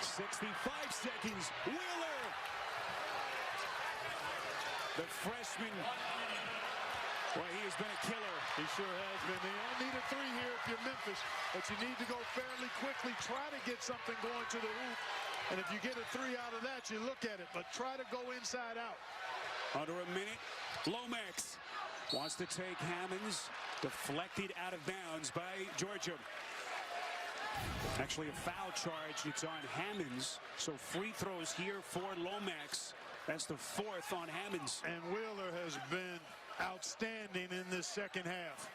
65 seconds. Wheeler. The freshman. Well, he has been a killer. He sure has been. They only need a 3 here if you're Memphis, but you need to go fairly quickly. Try to get something going to the hoop. And if you get a 3 out of that, you look at it. But try to go inside out. Under a minute. Lomax wants to take Hammonds. Deflected out of bounds by Georgia. Actually, a foul charge. It's on Hammonds. So free throws here for Lomax. That's the 4th on Hammonds. And Wheeler has been outstanding in this second half.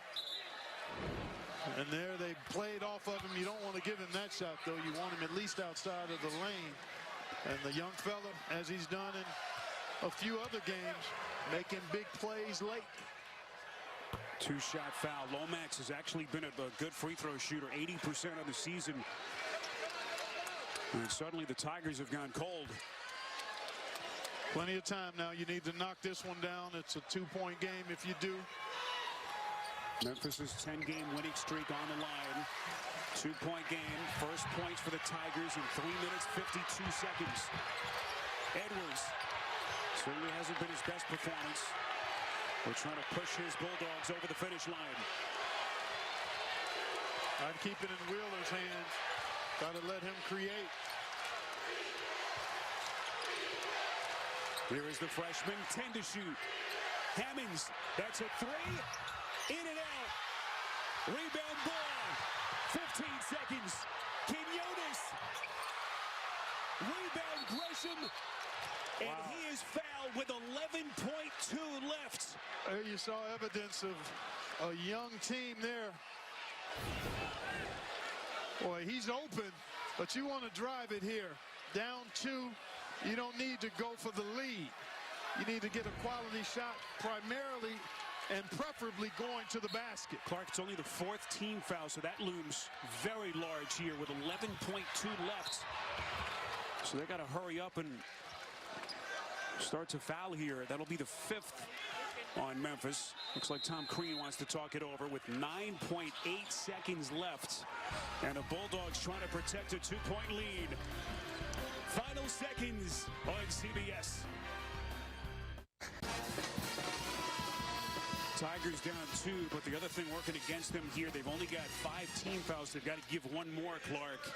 And there they played off of him. You don't want to give him that shot, though. You want him at least outside of the lane. And the young fella, as he's done in a few other games, making big plays late. 2-shot foul. Lomax has actually been a good free throw shooter, 80% of the season. And suddenly the Tigers have gone cold. Plenty of time now. You need to knock this one down. It's a 2-point game if you do. Memphis' 10-game winning streak on the line. 2-point game. First points for the Tigers in 3 minutes, 52 seconds. Edwards certainly hasn't been his best performance. We're trying to push his Bulldogs over the finish line. I'd keep it in Wheeler's hands. Got to let him create. Here is the freshman, 10 to shoot. Hammonds, that's a 3. In and out. Rebound ball. 15 seconds. Quinones. Rebound Gresham. And he is fouled with 11.2 left. There you saw evidence of a young team there. Boy, he's open, but you want to drive it here. Down 2, you don't need to go for the lead. You need to get a quality shot primarily and preferably going to the basket. Clark, it's only the 4th team foul, so that looms very large here with 11.2 left. So they got to hurry up and start to foul here. That'll be the 5th on Memphis. Looks like Tom Crean wants to talk it over with 9.8 seconds left. And the Bulldogs trying to protect a 2-point lead. Final seconds on CBS. Tigers down 2, but the other thing working against them here, they've only got 5 team fouls. They've got to give one more, Clark,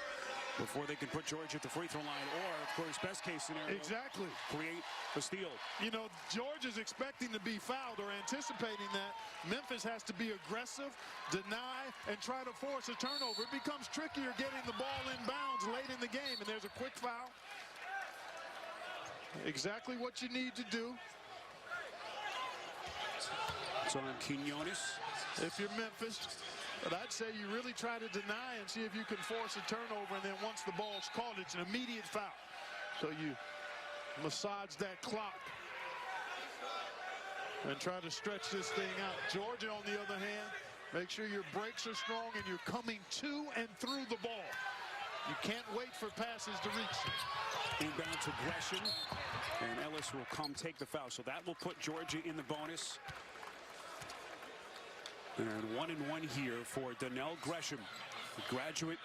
before they can put Georgia at the free throw line, or, of course, best case scenario, exactly, create a steal. You know, Georgia's expecting to be fouled or anticipating that. Memphis has to be aggressive, deny, and try to force a turnover. It becomes trickier getting the ball in bounds late in the game, and there's a quick foul. Exactly what you need to do. It's on Quinones. If you're Memphis, but I'd say you really try to deny and see if you can force a turnover, and then once the ball's called, it's an immediate foul. So you massage that clock and try to stretch this thing out. Georgia, on the other hand, make sure your brakes are strong and you're coming to and through the ball. You can't wait for passes to reach you. Inbound to Gresham, and Ellis will come take the foul. So that will put Georgia in the bonus. And 1-1 here for Donnell Gresham, a graduate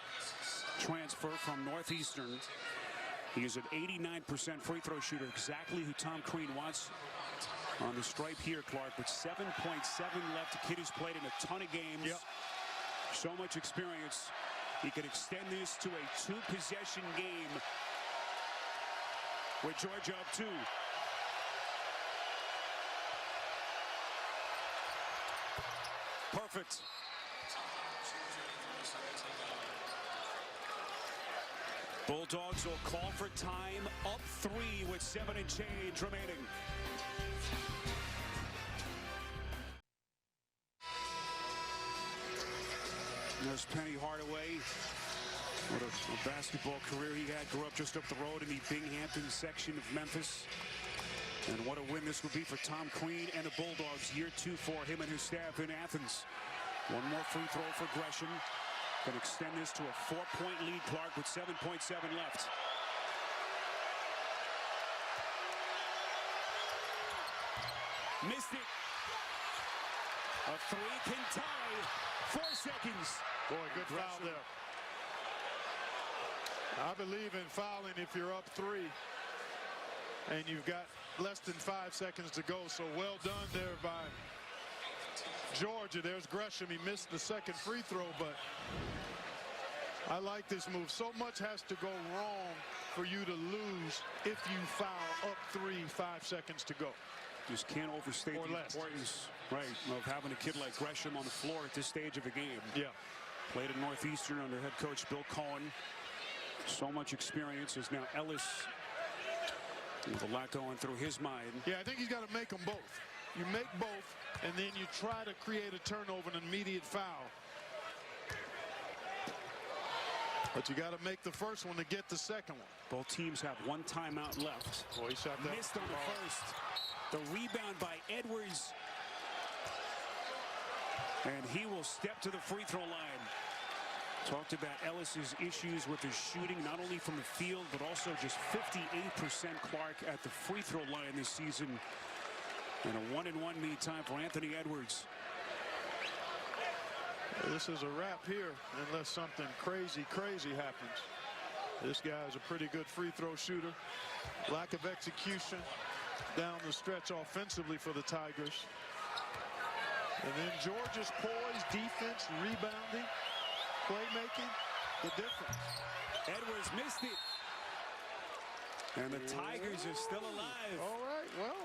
transfer from Northeastern. He is an 89% free throw shooter, exactly who Tom Crean wants on the stripe here, Clark, with 7.7 left. A kid who's played in a ton of games. Yep. So much experience. He could extend this to a two-possession game with Georgia up 2. Perfect. Bulldogs will call for time, up 3 with 7 and change remaining. There's Penny Hardaway. What a basketball career he had. Grew up just up the road in the Binghamton section of Memphis. And what a win this would be for Tom Crean and the Bulldogs. Year 2 for him and his staff in Athens. One more free throw for Gresham. Can extend this to a 4-point lead, Clark, with 7.7 left. Missed it. A 3 can tie. 4 seconds. Boy, good foul there. I believe in fouling if you're up 3 and you've got less than 5 seconds to go. So well done there by Georgia. There's Gresham. He missed the second free throw, but I like this move. So much has to go wrong for you to lose if you foul up 3, 5 seconds to go. Just can't overstate the importance, right, of having a kid like Gresham on the floor at this stage of the game. Yeah. Played at Northeastern under head coach Bill Cohen. So much experience. Is now Ellis with a lot going through his mind. Yeah, I think he's got to make them both. You make both, and then you try to create a turnover, an immediate foul. But you got to make the first one to get the second one. Both teams have 1 timeout left. Boy, he shot that. Missed on the first. The rebound by Edwards. And he will step to the free throw line. Talked about Ellis's issues with his shooting, not only from the field, but also just 58% Clark at the free throw line this season. And a 1-1 mean time for Anthony Edwards. This is a wrap here unless something crazy happens. This guy is a pretty good free throw shooter. Lack of execution down the stretch offensively for the Tigers. And then Georgia's poise, defense, rebounding, playmaking, the difference. Edwards missed it. And the Tigers are still alive. All right, well.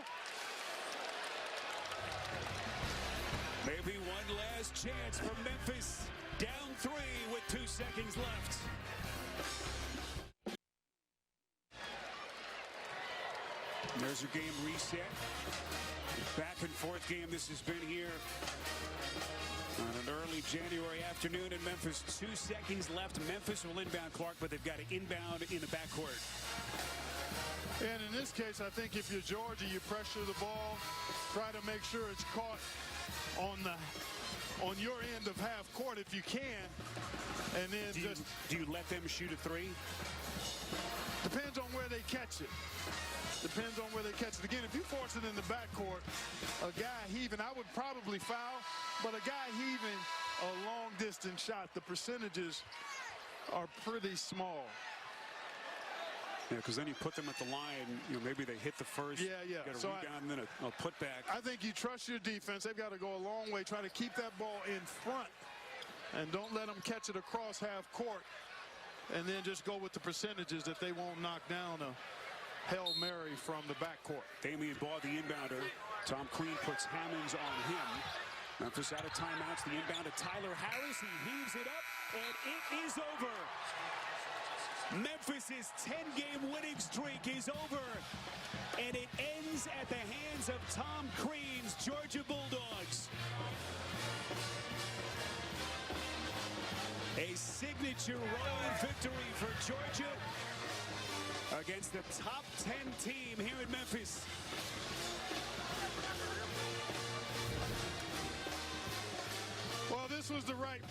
Maybe one last chance for Memphis. Down 3 with 2 seconds left. There's your game reset. Back and forth game this has been here on an early January afternoon in Memphis. 2 seconds left. Memphis will inbound, Clark, but they've got to inbound in the backcourt. And in this case, I think if you're Georgia, you pressure the ball, try to make sure it's caught on your end of half court if you can, and then do you let them shoot a 3? Depends on where they catch it. Depends on where they catch it. Again, if you force it in the backcourt, a guy heaving, I would probably foul, but a guy heaving a long distance shot, the percentages are pretty small. Yeah, because then you put them at the line, you know, maybe they hit the first, yeah. get a So rebound, and then a putback. I think you trust your defense. They've got to go a long way, try to keep that ball in front, and don't let them catch it across half court, and then just go with the percentages that they won't knock down a Hail Mary from the backcourt. Damian Ball, the inbounder. Tom Crean puts Hammonds on him. Memphis out of timeouts. The inbound to Tyler Harris. He heaves it up, and it is over. Memphis' 10-game winning streak is over, and it ends at the hands of Tom Crean's Georgia Bulldogs. A signature road victory for Georgia against the top 10 team here in Memphis. Well, this was the right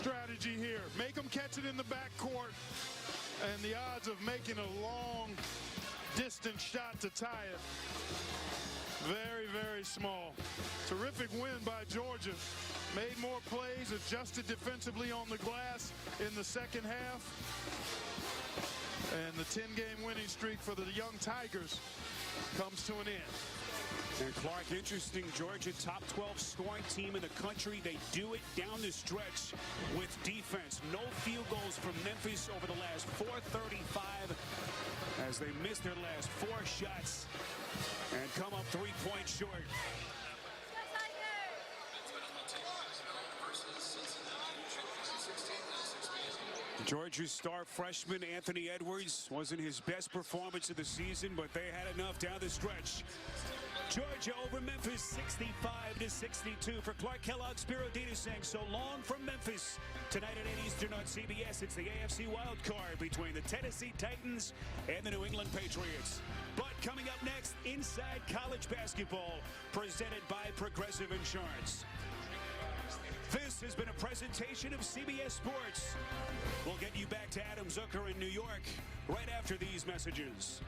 strategy here. Make them catch it in the backcourt, and the odds of making a long distance shot to tie it, very, very small. Terrific win by Georgia. Made more plays, adjusted defensively on the glass in the second half. And the 10-game winning streak for the young Tigers comes to an end. And Clark, interesting, Georgia top 12 scoring team in the country. They do it down the stretch with defense. No field goals from Memphis over the last 4:35 as they missed their last 4 shots and come up 3 points short. Georgia's star freshman Anthony Edwards wasn't his best performance of the season, but they had enough down the stretch. Georgia over Memphis 65-62. For Clark Kellogg, Spiro Dita saying so long from Memphis. Tonight at 8 Eastern on CBS, it's the AFC wild card between the Tennessee Titans and the New England Patriots. But coming up next, Inside College Basketball, presented by Progressive Insurance. This has been a presentation of CBS Sports. We'll get you back to Adam Zucker in New York right after these messages.